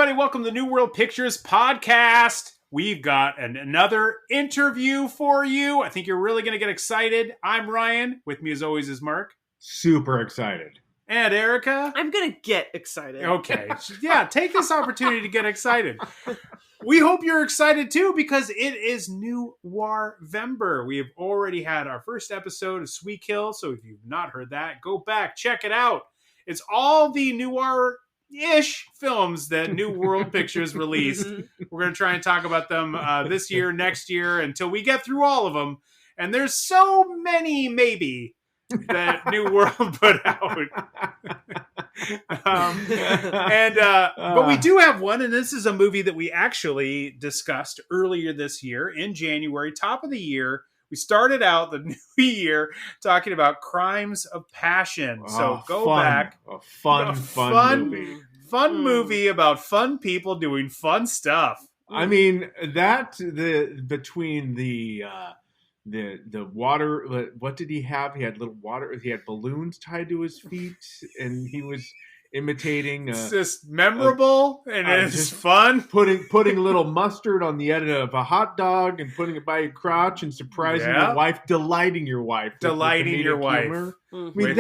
everybody. Welcome to the New World Pictures podcast. We've got another interview for you. I think you're really going to get excited. I'm Ryan. With me, as always, is Mark. Super excited. And Erica. I'm going to get excited. Okay. Yeah, take this opportunity to get excited. We hope you're excited, too, because it is Noir-vember. We have already had our first episode of Sweet Kill, so if you've not heard that, go back, check it out. It's all the noir-ish films that New World Pictures released. We're going to try and talk about them this year, next year, until we get through all of them. And there's so many, maybe, that New World put out. But we do have one, and this is a movie that we actually discussed earlier this year in January, top of the year. We started out the new year talking about Crimes of Passion. So go back. A fun movie. Fun movie about fun people doing fun stuff. I mean, between the water, what did he have? He had little water. He had balloons tied to his feet, and he was imitating. It's just memorable and it's just fun. Putting a little mustard on the end of a hot dog and putting it by your crotch and surprising your wife, delighting your wife. Humor. I mean,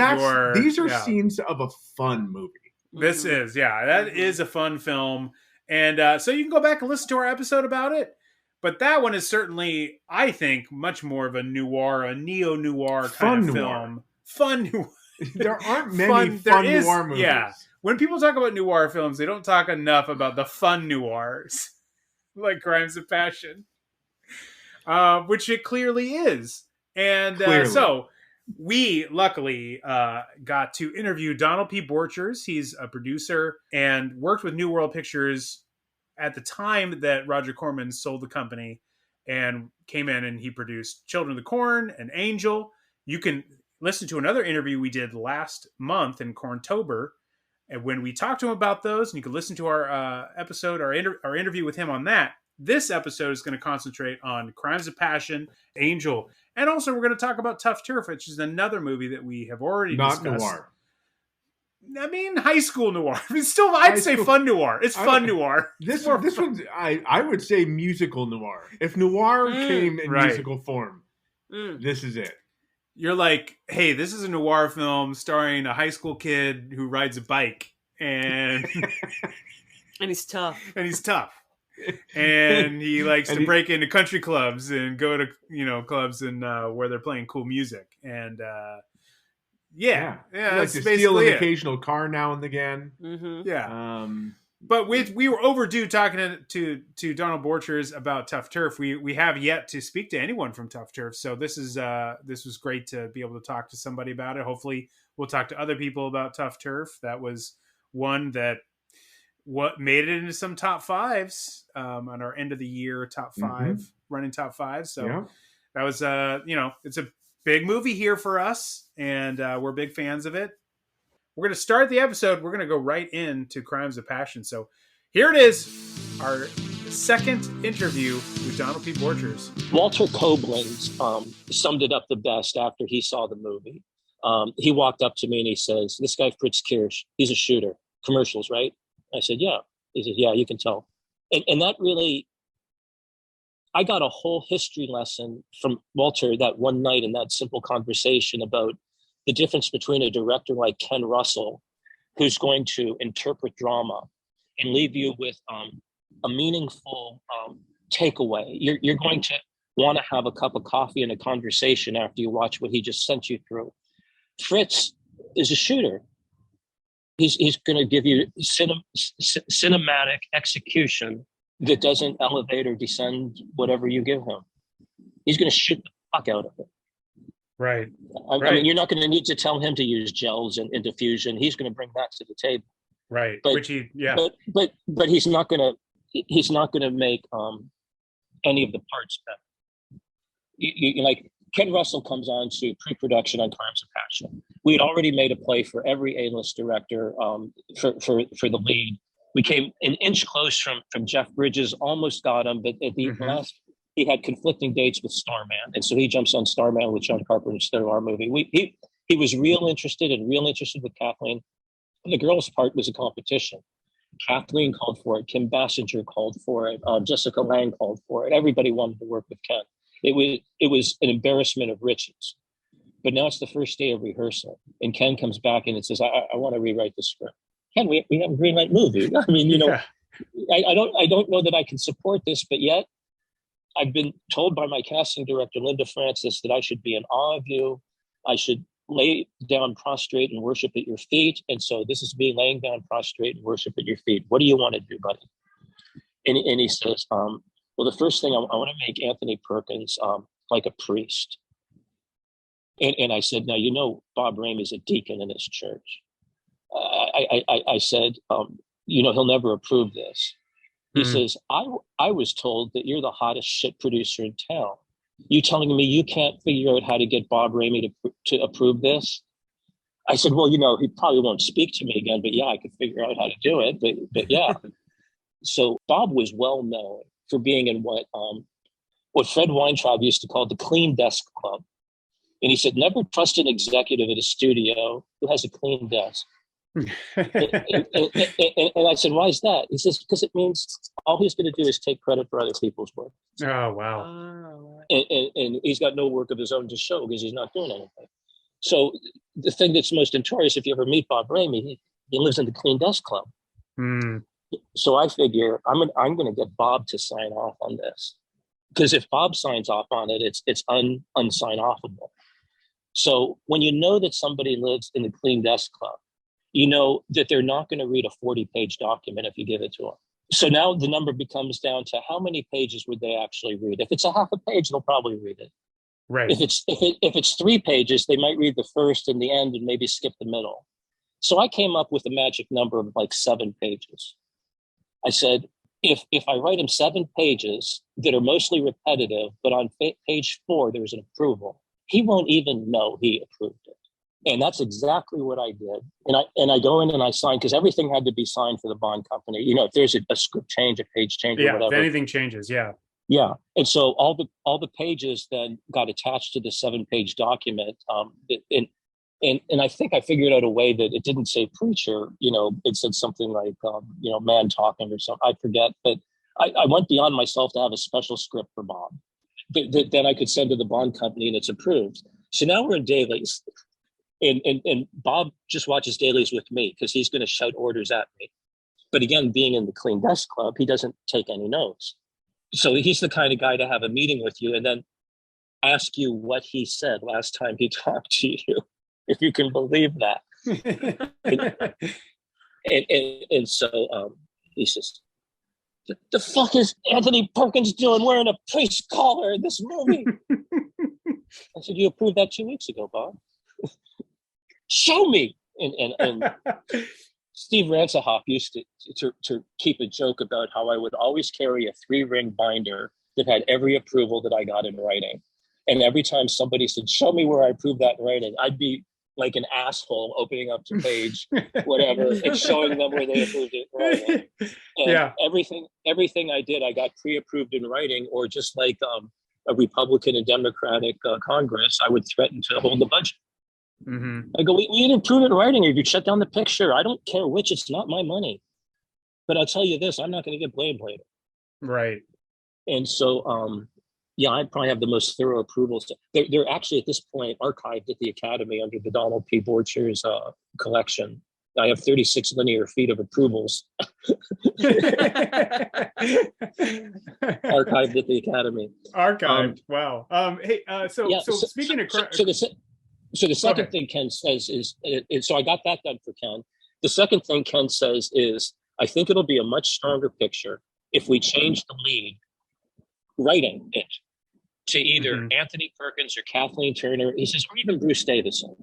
these are scenes of a fun movie. This is, that is a fun film. And so you can go back and listen to our episode about it. But that one is certainly, I think, much more of a noir, a neo-noir kind of film. Fun noir. There aren't many fun noir movies. Yeah. When people talk about noir films, they don't talk enough about the fun noirs, like Crimes of Passion, which it clearly is. And so we luckily got to interview Donald P. Borchers. He's a producer and worked with New World Pictures at the time that Roger Corman sold the company and came in and he produced Children of the Corn and Angel. You can listen to another interview we did last month in Corntober, and when we talked to him about those, and you can listen to our episode, our interview with him on that. This episode is going to concentrate on Crimes of Passion, Angel, and also we're going to talk about TUFF TURF, which is another movie that we have already discussed. Not noir. I mean, high school noir. It's still, I'd say fun noir. It's fun noir. This one's, I would say musical noir. If noir came in musical form, this is it. You're like, hey, this is a noir film starring a high school kid who rides a bike and and he's tough. And he likes to break into country clubs and go to, clubs and where they're playing cool music. And that's to steal an occasional car now and again. Mm-hmm. Yeah. But we were overdue talking to Donald Borchers about TUFF TURF. We have yet to speak to anyone from TUFF TURF, so this was great to be able to talk to somebody about it. Hopefully, we'll talk to other people about TUFF TURF. That was one that made it into some top fives on our end of the year top five, running top five. So that was it's a big movie here for us, and we're big fans of it. We're going to start the episode. We're going to go right into Crimes of Passion. So here it is, our second interview with Donald P. Borchers. Walter Koblenz summed it up the best after he saw the movie. He walked up to me and he says, this guy Fritz Kirsch, he's a shooter. Commercials, right? I said, yeah. He said, yeah, you can tell. And that really, I got a whole history lesson from Walter that one night in that simple conversation about the difference between a director like Ken Russell, who's going to interpret drama and leave you with a meaningful takeaway. You're going to want to have a cup of coffee and a conversation after you watch what he just sent you through. Fritz is a shooter. He's going to give you cinematic execution that doesn't elevate or descend whatever you give him. He's going to shoot the fuck out of it. Right. I mean, you're not going to need to tell him to use gels and diffusion. He's going to bring that to the table. Right. But, but he's not going to make any of the parts better. You like Ken Russell comes on to pre-production on Crimes of Passion. We had already made a play for every A-list director for the lead. We came an inch close from Jeff Bridges, almost got him, but at the last. He had conflicting dates with Starman, and so he jumps on Starman with John Carpenter instead of our movie. He was real interested with Kathleen. And the girls' part was a competition. Kathleen called for it. Kim Basinger called for it. Jessica Lange called for it. Everybody wanted to work with Ken. It was an embarrassment of riches. But now it's the first day of rehearsal, and Ken comes back and it says, "I want to rewrite the script." Ken, we have a green light movie. I mean, I don't know that I can support this, but yet I've been told by my casting director, Linda Francis, that I should be in awe of you. I should lay down prostrate and worship at your feet. And so this is me laying down prostrate and worship at your feet. What do you want to do, buddy? And he says, well, the first thing I want to make Anthony Perkins like a priest. And I said, now, Bob Ramey's a deacon in his church. I said, he'll never approve this. He says, I was told that you're the hottest shit producer in town. You telling me you can't figure out how to get Bob Ramey to approve this? I said, well, he probably won't speak to me again, but yeah, I could figure out how to do it. But yeah. So Bob was well known for being in what Fred Weintraub used to call the clean desk club. And he said, never trust an executive at a studio who has a clean desk. and I said, why is that? He says, because it means all he's going to do is take credit for other people's work. Oh, wow. And he's got no work of his own to show because he's not doing anything. So the thing that's most notorious, if you ever meet Bob Ramey, he lives in the clean desk club. So I figure I'm going to get Bob to sign off on this, because if Bob signs off on it, it's unsign offable. So when you know that somebody lives in the clean desk club, you know that they're not going to read a 40-page document if you give it to them. So now the number becomes down to how many pages would they actually read? If it's a half a page, they'll probably read it. Right. If it's 3 pages, they might read the first and the end and maybe skip the middle. So I came up with a magic number of like 7 pages. I said, if I write him 7 pages that are mostly repetitive, but on page 4 there's an approval, he won't even know he approved it. And that's exactly what I did. And I go in and I sign, because everything had to be signed for the bond company. If there's a script change, a page change, or whatever. If anything changes, yeah. Yeah. And so all the pages then got attached to the 7-page document. And I think I figured out a way that it didn't say preacher. It said something like, man talking or something. I forget. But I went beyond myself to have a special script for Bob that then I could send to the bond company and it's approved. So now we're in dailies. And Bob just watches dailies with me because he's going to shout orders at me. But again, being in the clean desk club, he doesn't take any notes. So he's the kind of guy to have a meeting with you and then ask you what he said last time he talked to you, if you can believe that. and so he says, the fuck is Anthony Perkins doing wearing a priest collar in this movie? I said, you approved that 2 weeks ago, Bob. Show me. And Steve Ransahoff used to keep a joke about how I would always carry a 3-ring binder that had every approval that I got in writing. And every time somebody said, show me where I approved that in writing, I'd be like an asshole opening up to page whatever and showing them where they approved it in writing. And yeah. Everything I did, I got pre-approved in writing, or just like a Republican and Democratic Congress, I would threaten to hold the budget. Mm-hmm. I go, we didn't approve it in writing, or you shut down the picture. I don't care which, it's not my money. But I'll tell you this, I'm not going to get blamed later. Right. And so, yeah, I probably have the most thorough approvals. They're actually at this point archived at the Academy under the Donald P. Borchers collection. I have 36 linear feet of approvals archived at the Academy. Archived. Wow. Hey, so speaking of... So the second thing Ken says is, so I got that done for Ken. The second thing Ken says is, I think it'll be a much stronger picture if we change the lead writing it to either Anthony Perkins or Kathleen Turner. He says, or even Bruce Davison.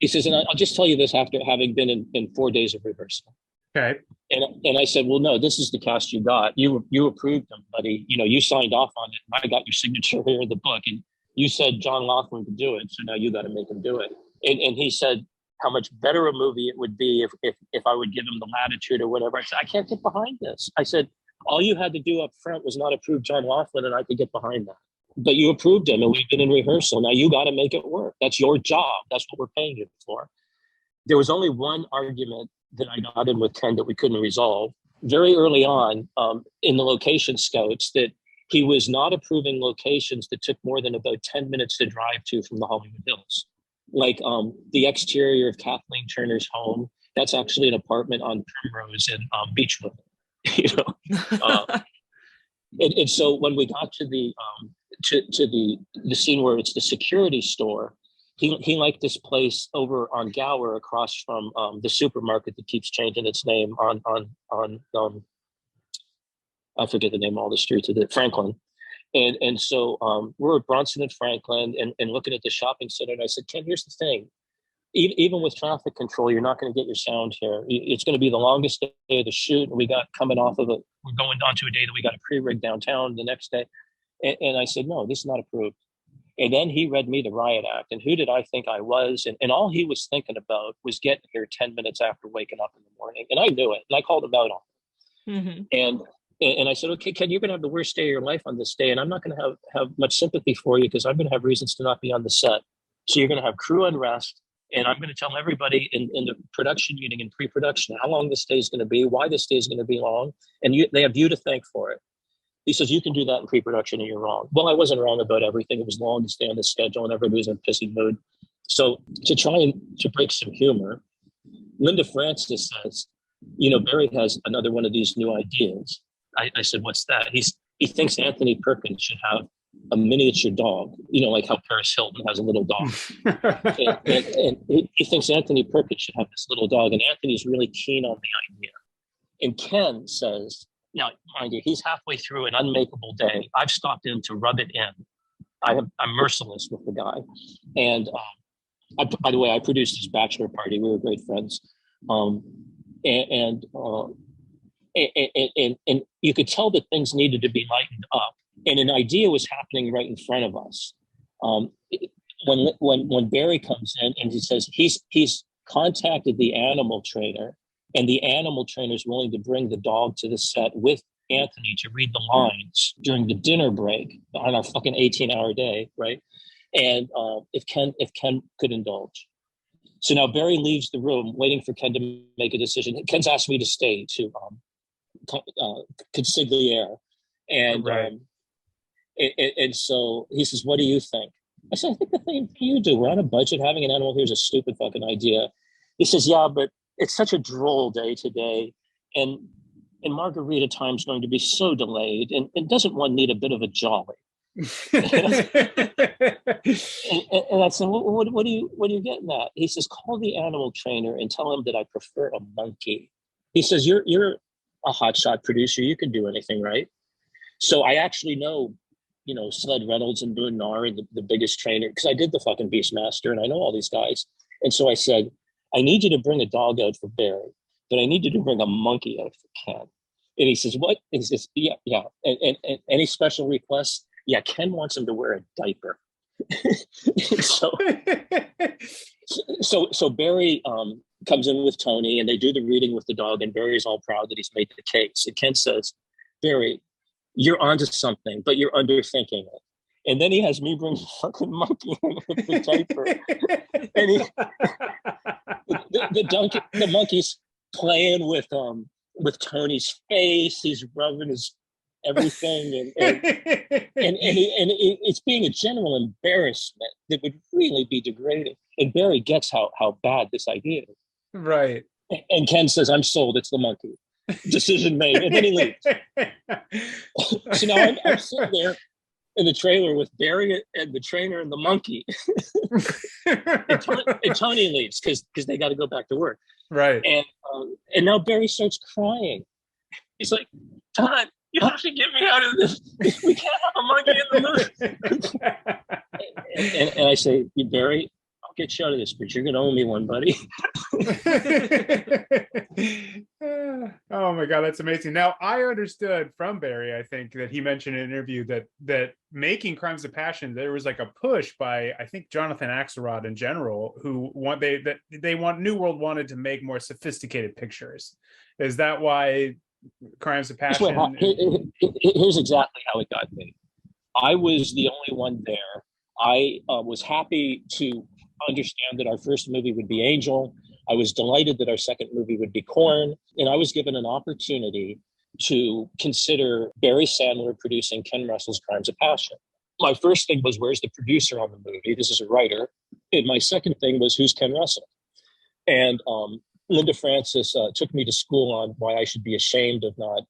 He says, and I'll just tell you this after having been in 4 days of rehearsal. Okay. And I said, well, no, this is the cast you got. You approved them, buddy. You signed off on it. I got your signature here in the book. And you said John Laughlin could do it, so now you got to make him do it. And he said how much better a movie it would be if I would give him the latitude or whatever. I said, I can't get behind this. I said, all you had to do up front was not approve John Laughlin, and I could get behind that. But you approved him, and we've been in rehearsal. Now you got to make it work. That's your job. That's what we're paying you for. There was only one argument that I got in with Ken that we couldn't resolve. Very early on in the location scouts, that he was not approving locations that took more than about 10 minutes to drive to from the Hollywood Hills. Like the exterior of Kathleen Turner's home, that's actually an apartment on Primrose in Beechwood. You know, and so when we got to the scene where it's the security store, he liked this place over on Gower across from the supermarket that keeps changing its name on I forget the name of all the streets of it, Franklin. And so we're at Bronson and Franklin and looking at the shopping center. And I said, Ken, here's the thing. Even with traffic control, you're not going to get your sound here. It's going to be the longest day of the shoot. And we got coming off of it. We're going on to a day that we got a pre-rig downtown the next day. And I said, no, this is not approved. And then he read me the riot act. And who did I think I was? And all he was thinking about was getting here 10 minutes after waking up in the morning. And I knew it. And I called him out on it. Mm-hmm. And I said, okay, Ken, you're going to have the worst day of your life on this day. And I'm not going to have much sympathy for you because I'm going to have reasons to not be on the set. So you're going to have crew unrest. And I'm going to tell everybody in the production meeting and pre-production how long this day is going to be, why this day is going to be long. And they have you to thank for it. He says, you can do that in pre-production and you're wrong. Well, I wasn't wrong about everything. It was long to stay on the schedule and everybody was in a pissy mood. So to try and to break some humor, Linda Francis says, you know, Barry has another one of these new ideas. I said, what's that? He thinks Anthony Perkins should have a miniature dog, you know, like how Paris Hilton has a little dog. and he thinks Anthony Perkins should have this little dog. And Anthony's really keen on the idea. And Ken says, now, mind you, he's halfway through an unmakeable day. I've stopped in to rub it in. I'm merciless with the guy. And by the way, I produced his bachelor party. We were great friends. And you could tell that things needed to be lightened up. And an idea was happening right in front of us. When Barry comes in and he says he's contacted the animal trainer, and the animal trainer is willing to bring the dog to the set with Anthony to read the lines during the dinner break on our fucking 18-hour day, right? And if Ken could indulge. So now Barry leaves the room waiting for Ken to make a decision. Ken's asked me to stay to consigliere. And right. And so he says, what do you think? I said, I think the thing you do. We're on a budget. Having an animal here is a stupid fucking idea. He says, yeah, but it's such a droll day today. And Margarita time's going to be so delayed. And doesn't one need a bit of a jolly? and I said, what are you getting at? He says, call the animal trainer and tell him that I prefer a monkey. He says, you're a hotshot producer. You can do anything, right? So I actually know, you know, Sled Reynolds and Boone Nari, the biggest trainer, because I did the fucking Beastmaster and I know all these guys. And so I said, I need you to bring a dog out for Barry, but I need you to bring a monkey out for Ken. And he says, what? And he says, yeah. And any special requests? Yeah, Ken wants him to wear a diaper. so Barry comes in with Tony and they do the reading with the dog, and Barry's all proud that he's made the case. And Ken says, Barry, you're onto something, but you're underthinking it. And then he has me bring a fucking monkey in with the diaper. And the monkey's playing with Tony's face. He's rubbing his everything, and it's being a general embarrassment that would really be degrading. And Barry gets how bad this idea is. Right. And Ken says, I'm sold, it's the monkey. Decision made. And then he leaves. So now I'm sitting there in the trailer with Barry and the trainer and the monkey. and Tony leaves because they got to go back to work. Right. And now Barry starts crying. He's like, Todd, you have to get me out of this. We can't have a monkey in the movie. and I say, Barry, I'll get you out of this, but you're going to owe me one, buddy. Oh my God, that's amazing. Now, I understood from Barry, I think, that he mentioned in an interview that making Crimes of Passion, there was like a push by, I think, Jonathan Axelrod in general, who New World wanted to make more sophisticated pictures. Is that why Crimes of Passion? Here's exactly how it got made. I was the only one there. I was happy to understand that our first movie would be Angel. I was delighted that our second movie would be Corn, and I was given an opportunity to consider Barry Sandler producing Ken Russell's Crimes of Passion. My first thing was, where's the producer on the movie? This is a writer. And my second thing was, who's Ken Russell? And Linda Francis took me to school on why I should be ashamed of not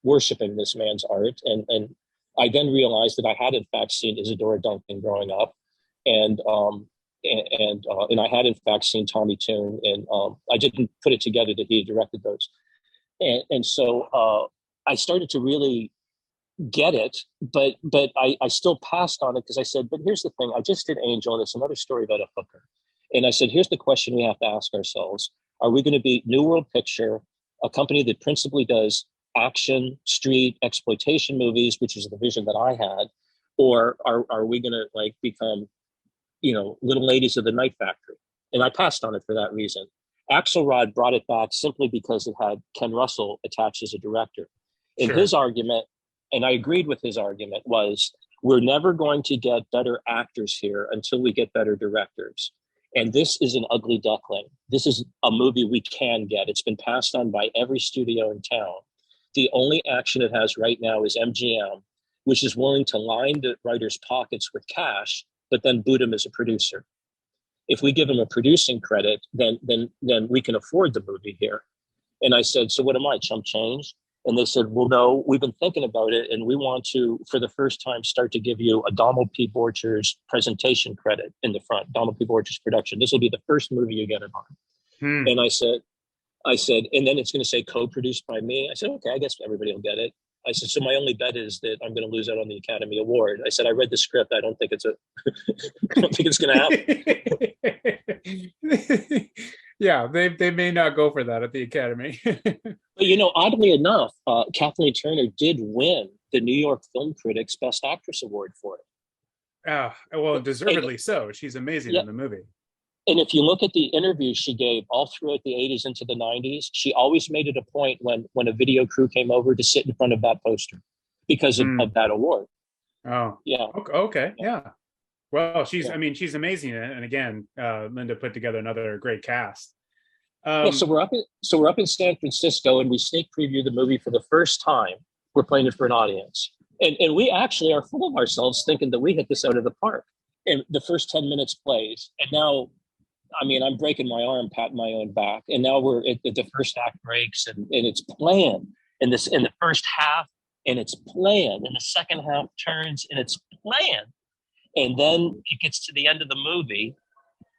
worshiping this man's art. And I then realized that I had, in fact, seen Isadora Duncan growing up. And I had, in fact, seen Tommy Tune. And I didn't put it together that he directed those. And so I started to really get it, but I still passed on it because I said, but here's the thing, I just did Angel, and it's another story about a hooker. And I said, here's the question we have to ask ourselves. Are we going to be New World Picture, a company that principally does action, street, exploitation movies, which is the vision that I had, or are we going to like become, Little Ladies of the Night Factory? And I passed on it for that reason. Axelrod brought it back simply because it had Ken Russell attached as a director. And his argument, and I agreed with his argument, was we're never going to get better actors here until we get better directors. And this is an ugly duckling. This is a movie we can get. It's been passed on by every studio in town. The only action it has right now is MGM, which is willing to line the writer's pockets with cash, but then boot him as a producer. If we give him a producing credit, then we can afford the movie here. And I said, so what am I, chump change? And they said, well, no, we've been thinking about it, and we want to, for the first time, start to give you a Donald P. Borchers presentation credit in the front, Donald P. Borchers production. This will be the first movie you get it on. And I said, and then it's going to say co-produced by me. I said, okay, I guess everybody will get it. I said, so my only bet is that I'm going to lose out on the Academy Award. I said, I read the script. I don't think it's going to happen. Yeah, they may not go for that at the Academy. But, oddly enough, Kathleen Turner did win the New York Film Critics Best Actress Award for it. Well, deservedly so. She's amazing in the movie. And if you look at the interviews she gave all throughout the 80s into the 90s, she always made it a point when a video crew came over to sit in front of that poster because of that award. Oh, yeah. Okay. Yeah. Well, she's amazing. And again, Linda put together another great cast. So we're up in San Francisco, and we sneak preview the movie for the first time. We're playing it for an audience. And we actually are full of ourselves thinking that we hit this out of the park. And the first 10 minutes plays. And now, I'm breaking my arm, patting my own back. And now we're at the first act breaks, and it's playing in the first half, and it's playing. And the second half turns, and it's playing. And then it gets to the end of the movie,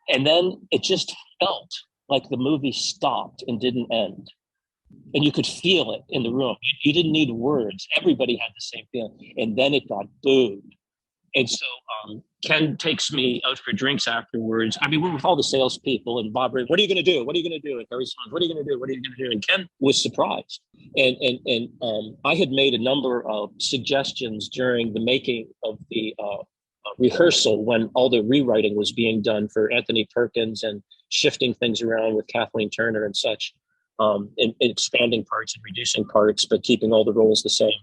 and then it just felt like the movie stopped and didn't end. And you could feel it in the room. You didn't need words. Everybody had the same feeling. And then it got booed. And so Ken takes me out for drinks afterwards. We're with all the salespeople, and Bob, what are you going to do? What are you going to do? And Harry Sons, what are you going to do? What are you going to do? And Ken was surprised. And I had made a number of suggestions during the making of the rehearsal when all the rewriting was being done for Anthony Perkins and shifting things around with Kathleen Turner and such, and expanding parts and reducing parts, but keeping all the roles the same.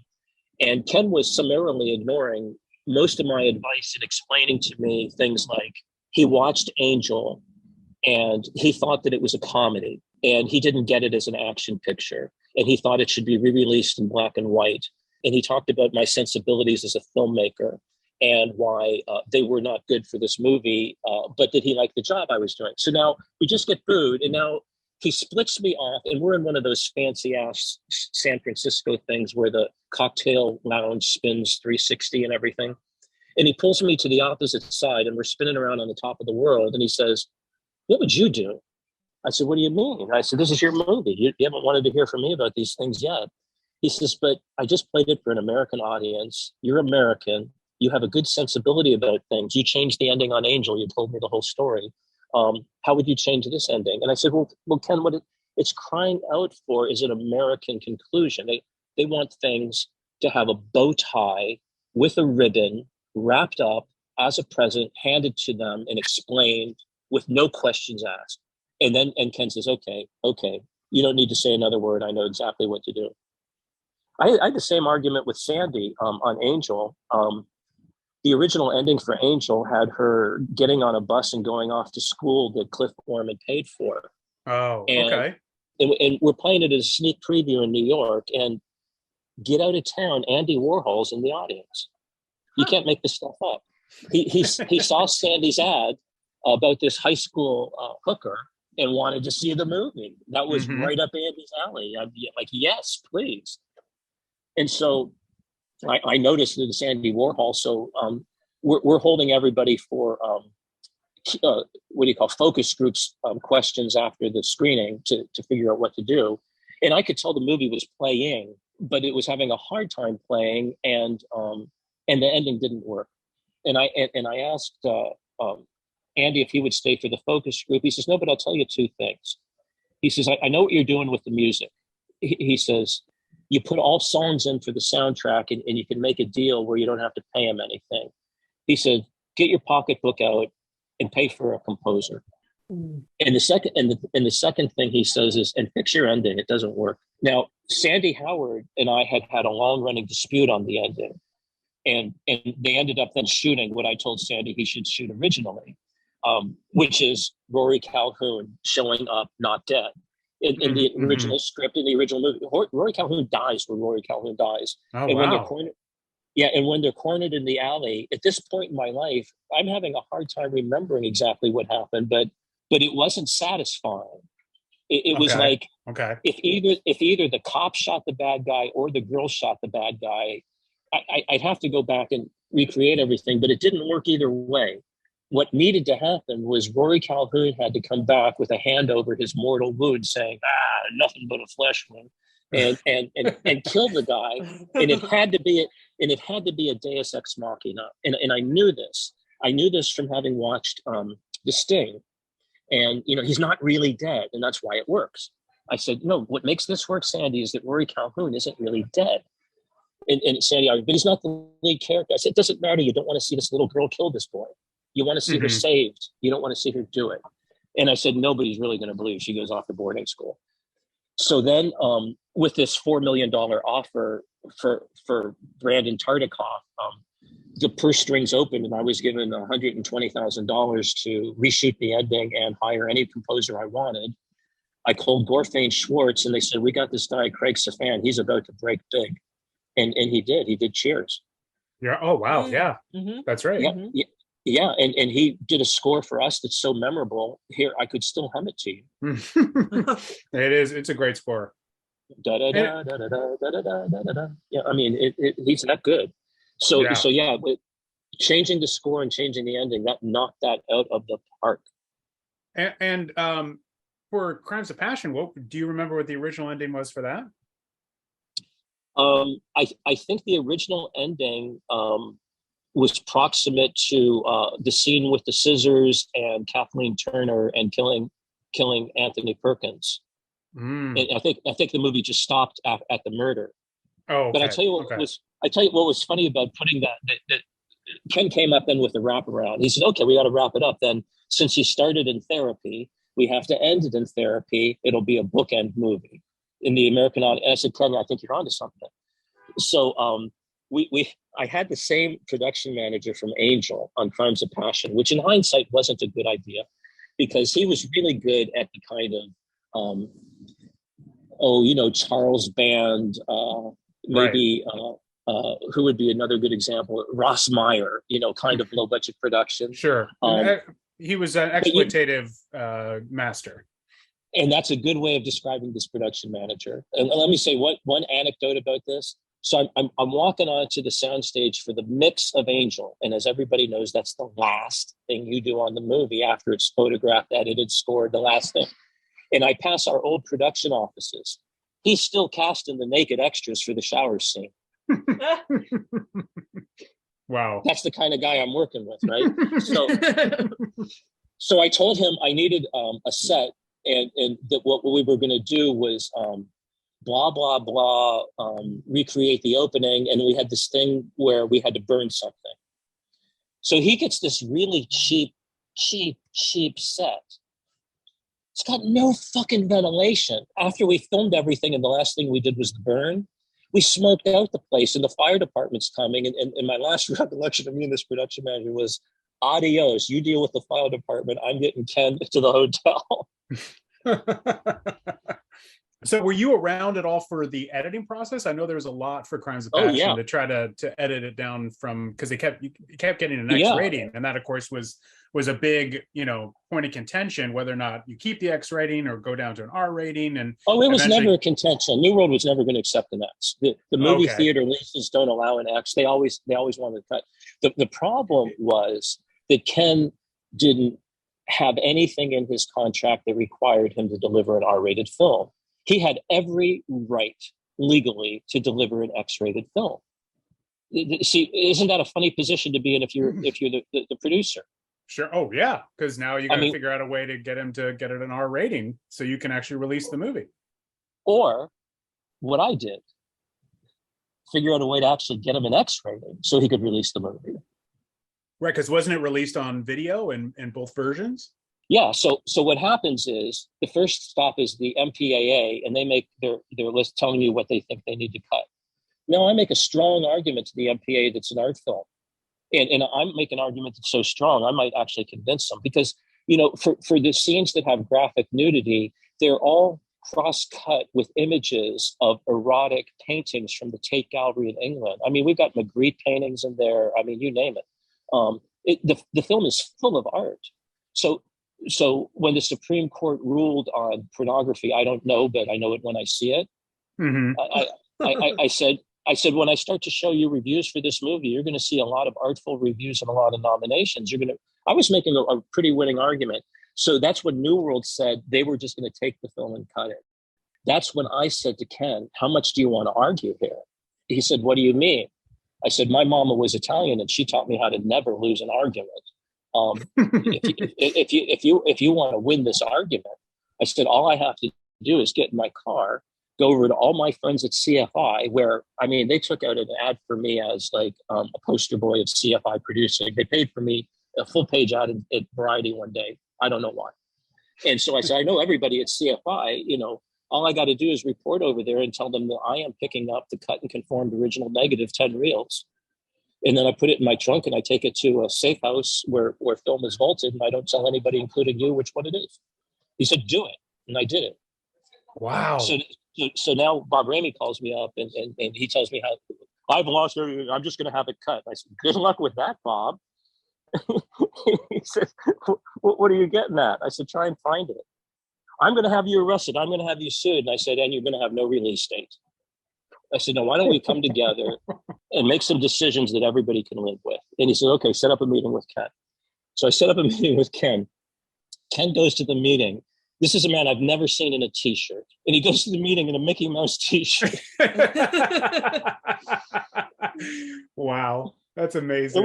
And Ken was summarily ignoring most of my advice and explaining to me things like he watched Angel and he thought that it was a comedy, and he didn't get it as an action picture, and he thought it should be re-released in black and white. And he talked about my sensibilities as a filmmaker and why they were not good for this movie, but that he liked the job I was doing. So now we just get booed, and now he splits me off, and we're in one of those fancy-ass San Francisco things where the cocktail lounge spins 360 and everything. And he pulls me to the opposite side, and we're spinning around on the top of the world, and he says, what would you do? I said, what do you mean? I said, this is your movie. You haven't wanted to hear from me about these things yet. He says, but I just played it for an American audience. You're American. You have a good sensibility about things. You changed the ending on Angel. You told me the whole story. How would you change this ending? And I said, well, Ken, what it's crying out for is an American conclusion. They want things to have a bow tie with a ribbon wrapped up as a present, handed to them and explained with no questions asked. And Ken says, okay, you don't need to say another word. I know exactly what to do. I had the same argument with Sandy on Angel. The original ending for Angel had her getting on a bus and going off to school that Cliff Gorman paid for. Oh, and, okay. And we're playing it as a sneak preview in New York, and get out of town, Andy Warhol's in the audience. You can't make this stuff up. He saw Sandy's ad about this high school hooker and wanted to see the movie. That was right up Andy's alley. I'd be like, yes, please. And so I noticed that it's Andy Warhol. So we're holding everybody for what do you call focus groups questions after the screening to figure out what to do. And I could tell the movie was playing, but it was having a hard time playing, and the ending didn't work. And I asked Andy if he would stay for the focus group. He says, no, but I'll tell you two things. He says, I know what you're doing with the music. He says, you put all songs in for the soundtrack, and you can make a deal where you don't have to pay him anything. He said, get your pocketbook out and pay for a composer. And the second thing he says is, and fix your ending. It doesn't work. Now, Sandy Howard and I had a long running dispute on the ending. And they ended up then shooting what I told Sandy he should shoot originally, which is Rory Calhoun showing up not dead. In the original script, in the original movie, Rory Calhoun dies when Rory Calhoun dies. Oh, and wow. when they're cornered, and when they're cornered in the alley, at this point in my life, I'm having a hard time remembering exactly what happened, but it wasn't satisfying. It was like, if either the cop shot the bad guy or the girl shot the bad guy, I'd have to go back and recreate everything, but it didn't work either way. What needed to happen was Rory Calhoun had to come back with a hand over his mortal wound saying, nothing but a flesh wound, and kill the guy. And it had to be a Deus Ex Machina. And I knew this. I knew this from having watched The Sting. And, he's not really dead, and that's why it works. I said, no, what makes this work, Sandy, is that Rory Calhoun isn't really dead. And Sandy argued, but he's not the lead character. I said, it doesn't matter. You don't want to see this little girl kill this boy. You want to see her saved. You don't want to see her do it. And I said, nobody's really going to believe she goes off to boarding school. So then with this $4 million offer for Brandon Tartikoff, the purse strings opened, and I was given $120,000 to reshoot the ending and hire any composer I wanted. I called Gorfaine Schwartz, and they said, we got this guy, Craig Safan. He's about to break big. And he did. He did Cheers. Yeah. Oh, wow. Yeah. That's right. Yeah. And he did a score for us that's so memorable. Here, I could still hum it to you. It is. It's a great score. Da da da da da da da da da. Yeah, I mean, he's that good. So but changing the score and changing the ending, that knocked that out of the park. And for Crimes of Passion, do you remember what the original ending was for that? I think the original ending was proximate to the scene with the scissors and Kathleen Turner and killing Anthony Perkins. And I think the movie just stopped at the murder. Oh, okay. But I tell you what was funny about putting that Ken came up then with the wraparound. He said, "Okay, we got to wrap it up then. Since he started in therapy, we have to end it in therapy. It'll be a bookend movie." In the American audience, and I said, "Ken, I think you're onto something." So I had the same production manager from Angel on Crimes of Passion, which in hindsight wasn't a good idea, because he was really good at the kind of Charles Band, maybe who would be another good example? Ross Meyer, kind of low budget production. Sure. He was an exploitative master. And that's a good way of describing this production manager. And let me say one anecdote about this. So I'm walking onto the soundstage for the mix of Angel. And as everybody knows, that's the last thing you do on the movie after it's photographed, edited, scored, the last thing. And I pass our old production offices. He's still casting the naked extras for the shower scene. Wow. That's the kind of guy I'm working with, right? So I told him I needed a set, and that what we were going to do was blah, blah, blah, recreate the opening. And we had this thing where we had to burn something. So he gets this really cheap set. It's got no fucking ventilation. After we filmed everything and the last thing we did was the burn, we smoked out the place and the fire department's coming. And my last recollection of me and this production manager was, adios, you deal with the fire department. I'm getting Ken to the hotel. So were you around at all for the editing process? I know there was a lot for Crimes of Passion to try to edit it down from, because it kept getting an X rating, and that of course was a big, point of contention, whether or not you keep the X rating or go down to an R rating. And it was never a contention. New World was never going to accept an X. The movie theater leases don't allow an X. They always wanted to cut. The problem was that Ken didn't have anything in his contract that required him to deliver an R-rated film. He had every right legally to deliver an X-rated film. See, isn't that a funny position to be in if you're the producer? Sure. Oh yeah, because now you got to figure out a way to get him to get it an R rating so you can actually release the movie. Or what I did, figure out a way to actually get him an X rating so he could release the movie. Right, because wasn't it released on video in both versions? Yeah. So what happens is the first stop is the MPAA, and they make their list telling you what they think they need to cut. Now I make a strong argument to the MPAA that's an art film. And I make an argument that's so strong, I might actually convince them, because, for the scenes that have graphic nudity, they're all cross-cut with images of erotic paintings from the Tate Gallery in England. I mean, we've got Magritte paintings in there. I mean, you name it. The film is full of art. So when the Supreme Court ruled on pornography, I don't know, but I know it when I see it. Mm-hmm. I said, when I start to show you reviews for this movie, you're going to see a lot of artful reviews and a lot of nominations. I was making a pretty winning argument. So that's when New World said they were just going to take the film and cut it. That's when I said to Ken, how much do you want to argue here? He said, what do you mean? I said, my mama was Italian and she taught me how to never lose an argument. If you want to win this argument, I said, all I have to do is get in my car, go over to all my friends at CFI, where, they took out an ad for me as like a poster boy of CFI producing. They paid for me a full page ad at Variety one day. I don't know why. And so I said, I know everybody at CFI, all I got to do is report over there and tell them that I am picking up the cut and conformed original negative 10 reels. And then I put it in my trunk and I take it to a safe house where film is vaulted, and I don't tell anybody, including you, which one it is. He said, do it. And I did it. Wow. So now Bob Ramey calls me up and he tells me how I've lost everything. I'm just going to have it cut. I said, good luck with that, Bob. He said, what are you getting at? I said, try and find it. I'm going to have you arrested. I'm going to have you sued. And I said, and you're going to have no release date. I said, no, why don't we come together and make some decisions that everybody can live with? And he said, okay, set up a meeting with Ken. So I set up a meeting with Ken. Ken goes to the meeting. This is a man I've never seen in a T-shirt. And he goes to the meeting in a Mickey Mouse T-shirt. Wow. That's amazing.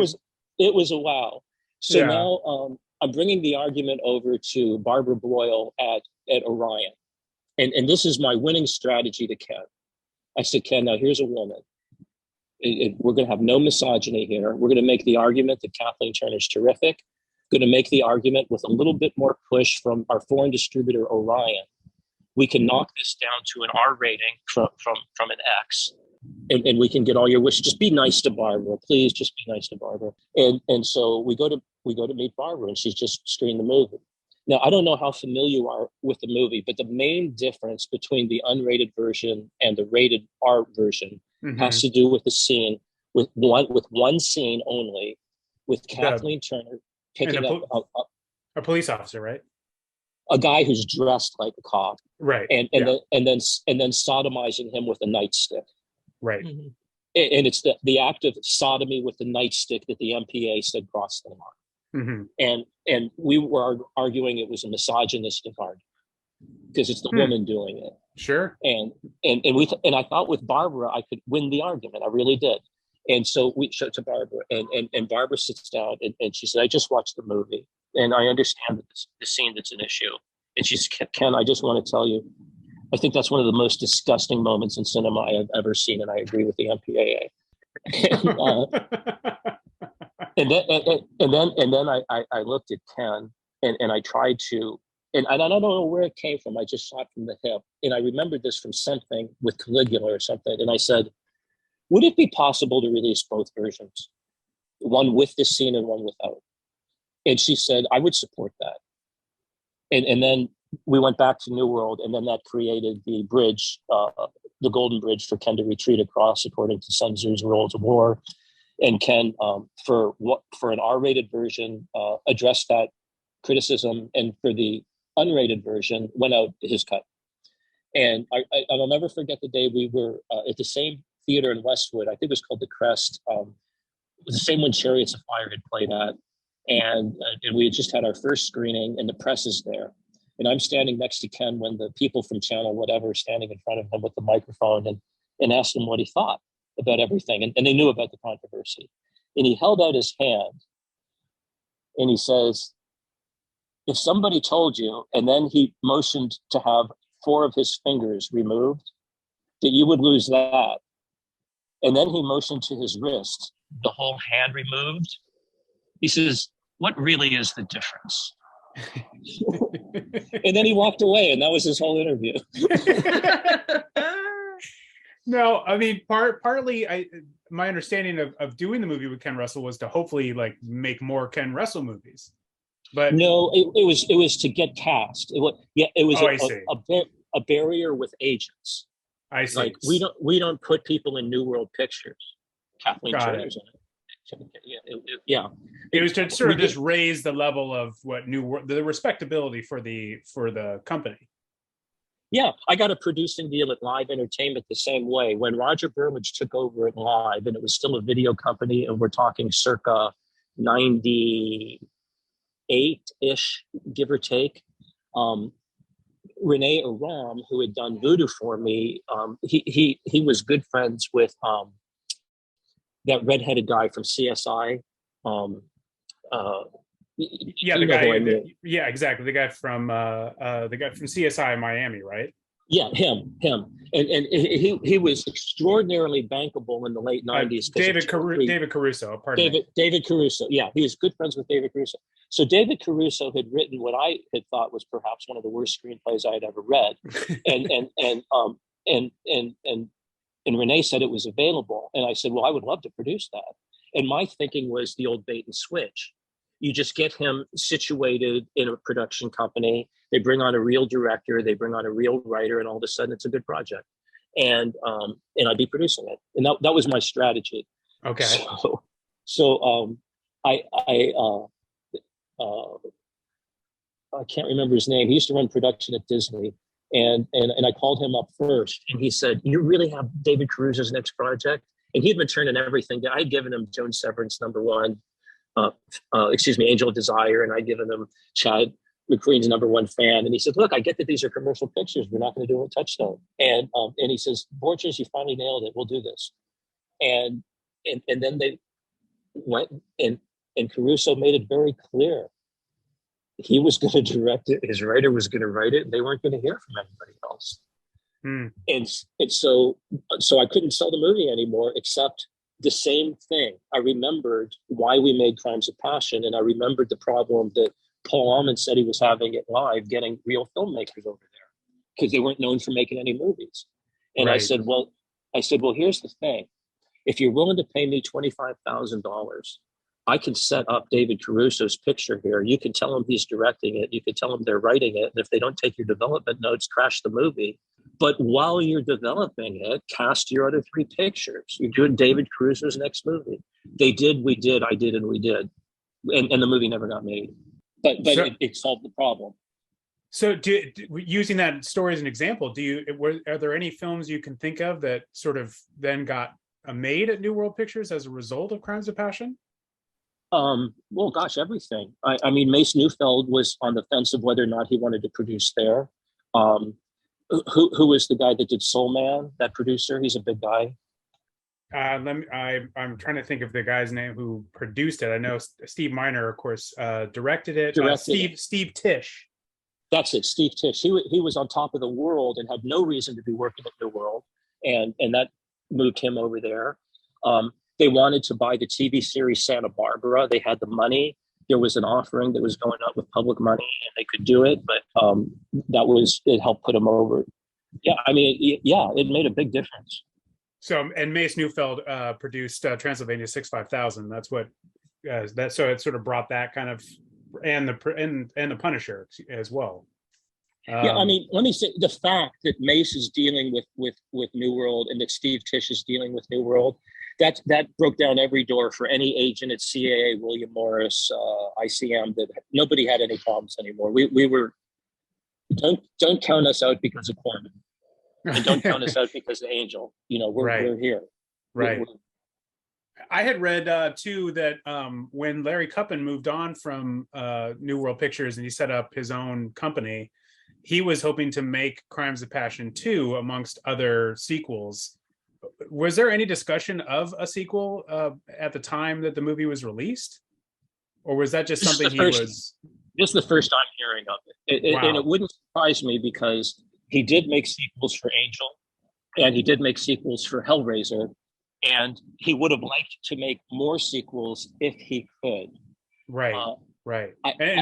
It was a wow. So now I'm bringing the argument over to Barbara Boyle at Orion. And this is my winning strategy to Ken. I said, Ken, now here's a woman. We're going to have no misogyny here. We're going to make the argument that Kathleen Turner's terrific. Going to make the argument with a little bit more push from our foreign distributor, Orion. We can knock this down to an R rating from an X. And we can get all your wishes. Just be nice to Barbara. Please just be nice to Barbara. And so we go to meet Barbara, and she's just screened the movie. Now, I don't know how familiar you are with the movie, but the main difference between the unrated version and the rated R version has to do with the scene, with one scene only, with Kathleen Turner picking up a police officer, right? A guy who's dressed like a cop, right? And then sodomizing him with a nightstick. Right. Mm-hmm. And it's the act of sodomy with the nightstick that the MPAA said crossed the line. Mm-hmm. And we were arguing it was a misogynistic argument because it's the woman doing it. Sure. And I thought with Barbara I could win the argument. I really did. And so we showed to Barbara, and Barbara sits down and she said, I just watched the movie and I understand that the scene that's an issue. And she said, Ken, I just want to tell you, I think that's one of the most disgusting moments in cinema I have ever seen, and I agree with the MPAA. and then I looked at Ken and I tried to, and I don't know where it came from. I just shot from the hip, and I remembered this from something with Caligula or something. And I said, would it be possible to release both versions, one with this scene and one without? And she said, I would support that. And then we went back to New World, and then that created the bridge, the Golden Bridge for Ken to retreat across, according to Sun Tzu's Rules of War. And Ken, for an R-rated version, addressed that criticism, and for the unrated version, went out his cut. And I'll never forget the day we were at the same theater in Westwood. I think it was called the Crest. It was the same one Chariots of Fire had played at, and we had just had our first screening, and the press is there. And I'm standing next to Ken when the people from channel whatever are standing in front of him with the microphone, and asked him what he thought about everything. And they knew about the controversy. And he held out his hand and he says, if somebody told you, and then he motioned to have 4 of his fingers removed, that you would lose that. And then he motioned to his wrist, the whole hand removed. He says, what really is the difference? And then he walked away, and that was his whole interview. No, I mean, partly my understanding of doing the movie with Ken Russell was to hopefully like make more Ken Russell movies. But no, it was to get cast. It was a barrier with agents. I see. Like we don't put people in New World Pictures. Kathleen Turner's in it. Yeah, it was to sort of just raise the level of what New World, the respectability for the company. Yeah, I got a producing deal at Live Entertainment the same way. When Roger Burlage took over at Live, and it was still a video company, and we're talking circa 98-ish, give or take. Renee Aram, who had done Voodoo for me, he was good friends with that redheaded guy from CSI. Yeah, exactly. The guy from CSI Miami, right? Yeah, him, and he was extraordinarily bankable in the late 90s. David Caruso, David Caruso. Yeah, he was good friends with David Caruso. So David Caruso had written what I had thought was perhaps one of the worst screenplays I had ever read, and Renee said it was available, and I said, well, I would love to produce that. And my thinking was the old bait and switch. You just get him situated in a production company. They bring on a real director. They bring on a real writer, and all of a sudden, it's a good project. And I'd be producing it. And that was my strategy. Okay. So I can't remember his name. He used to run production at Disney, and I called him up first, and he said, "You really have David Caruso's next project?" And he'd been turning everything down. I'd given him Joan Severance #1. Angel of Desire, and I'd given them Chad McQueen's #1 fan. And he said, look, I get that these are commercial pictures. We're not going to do it with Touchstone. And he says, Borchers, you finally nailed it. We'll do this. And then they went, and Caruso made it very clear he was going to direct it. His writer was going to write it. And they weren't going to hear from anybody else. And so I couldn't sell the movie anymore, except the same thing. I remembered why we made Crimes of Passion, and I remembered the problem that Paul Almond said he was having at Live, getting real filmmakers over there because they weren't known for making any movies. And right. I said, well, here's the thing. If you're willing to pay me $25,000, I can set up David Caruso's picture here. You can tell him he's directing it. You can tell him they're writing it. And if they don't take your development notes, crash the movie. But while you're developing it, cast your other 3 pictures. You're doing David Caruso's next movie. They did, we did, I did, and we did. And the movie never got made. But it solved the problem. So using that story as an example, are there any films you can think of that sort of then got made at New World Pictures as a result of Crimes of Passion? Well, gosh, everything. I mean, Mace Neufeld was on the fence of whether or not he wanted to produce there. Who was the guy that did Soul Man? That producer? He's a big guy. I'm trying to think of the guy's name who produced it. I know Steve Miner, of course, directed it. Steve Tisch. That's it, Steve Tisch. He was on top of the world and had no reason to be working at New World, and that moved him over there. They wanted to buy the TV series Santa Barbara. They had the money. There was an offering that was going up with public money, and they could do it, but it helped put them over. Yeah, I mean, it made a big difference. So, and Mace Neufeld produced Transylvania 65000. That's what so it sort of brought that kind of, and the Punisher as well. Yeah, I mean, let me say the fact that Mace is dealing with New World and that Steve Tisch is dealing with New World, that broke down every door for any agent at CAA, William Morris, ICM. That nobody had any problems anymore. We were don't count us out because of Corman, and don't count us out because of Angel. You know, we're here. Right. I had read too that when Larry Cuppen moved on from New World Pictures and he set up his own company, he was hoping to make Crimes of Passion 2 amongst other sequels. Was there any discussion of a sequel at the time that the movie was released? Or was that just something was... This is the first I'm hearing of it. Wow. And it wouldn't surprise me because he did make sequels for Angel and he did make sequels for Hellraiser. And he would have liked to make more sequels if he could. Right, right.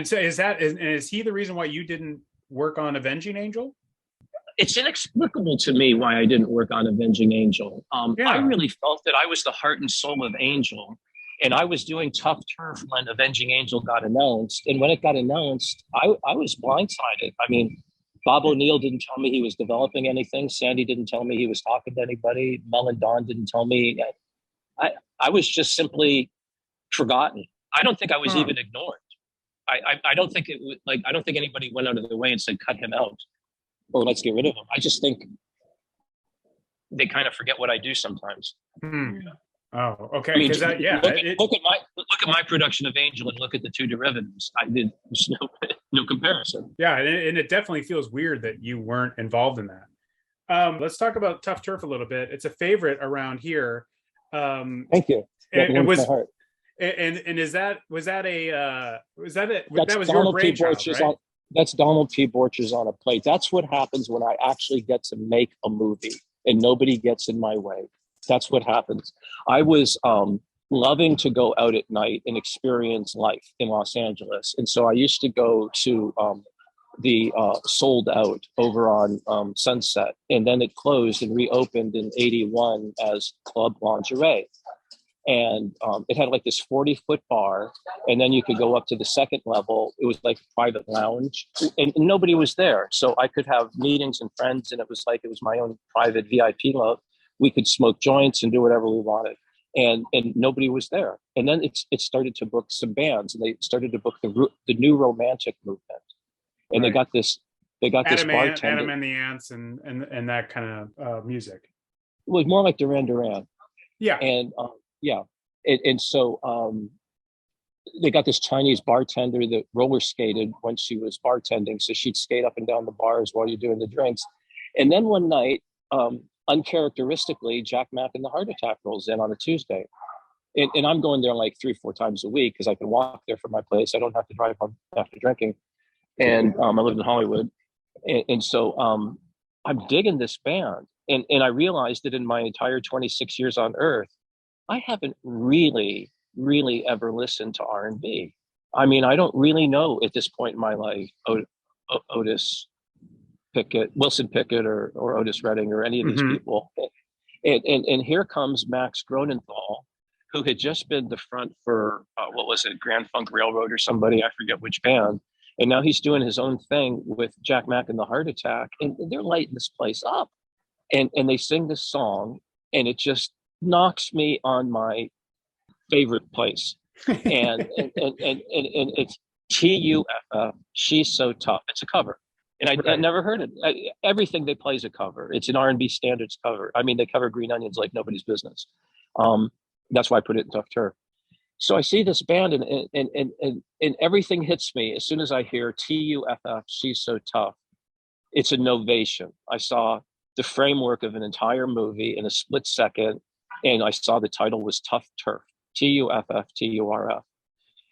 So is he the reason why you didn't work on Avenging Angel? It's inexplicable to me why I didn't work on Avenging Angel. I really felt that I was the heart and soul of Angel. And I was doing TUFF TURF when Avenging Angel got announced. And when it got announced, I was blindsided. I mean, Bob O'Neill didn't tell me he was developing anything. Sandy didn't tell me he was talking to anybody. Mel and Don didn't tell me. I was just simply forgotten. I don't think I was even ignored. I don't think it was like, I don't think anybody went out of their way and said, cut him out or let's get rid of him. I just think they kind of forget what I do sometimes. Oh, okay. I mean, look at my production of Angel and look at the two derivatives. There's no comparison. Yeah, and it definitely feels weird that you weren't involved in that. Let's talk about TUFF TURF a little bit. It's a favorite around here. Thank you. And was that your brainchild, right? That's Donald P. Borchers on a plate. That's what happens when I actually get to make a movie and nobody gets in my way. That's what happens. I was loving to go out at night and experience life in Los Angeles. And so I used to go to the Sold Out over on Sunset. And then it closed and reopened in 81 as Club Lingerie. And it had like this 40-foot bar. And then you could go up to the second level. It was like a private lounge. And nobody was there. So I could have meetings and friends. And it was my own private VIP club. We could smoke joints and do whatever we wanted. And nobody was there. And then it started to book some bands, and they started to book the new romantic movement. And they got this bartender. Adam and the Ants and that kind of music. It was more like Duran Duran. Yeah. And and so they got this Chinese bartender that roller skated when she was bartending. So she'd skate up and down the bars while you're doing the drinks. And then one night, uncharacteristically, Jack Mack and the Heart Attack rolls in on a Tuesday. And I'm going there like 3-4 times a week because I can walk there from my place. I don't have to drive home after drinking. And I lived in Hollywood. And so I'm digging this band. And I realized that in my entire 26 years on Earth, I haven't really, really ever listened to R&B. I mean, I don't really know at this point in my life, Otis Pickett, Wilson Pickett or Otis Redding or any of these people. And here comes Max Gronenthal, who had just been the front for, Grand Funk Railroad or somebody, I forget which band. And now he's doing his own thing with Jack Mack and the Heart Attack. And they're lighting this place up. And they sing this song and it just knocks me on my favorite place. And it's TUFF, She's So Tough. It's a cover. And I never heard it. Everything they play is a cover. It's an R&B standards cover. I mean, they cover Green Onions like nobody's business. That's why I put it in TUFF TURF. So I see this band and everything hits me as soon as I hear TUFF, She's So Tough. It's a novation. I saw the framework of an entire movie in a split second, and I saw the title was TUFF TURF, TUFF TURF.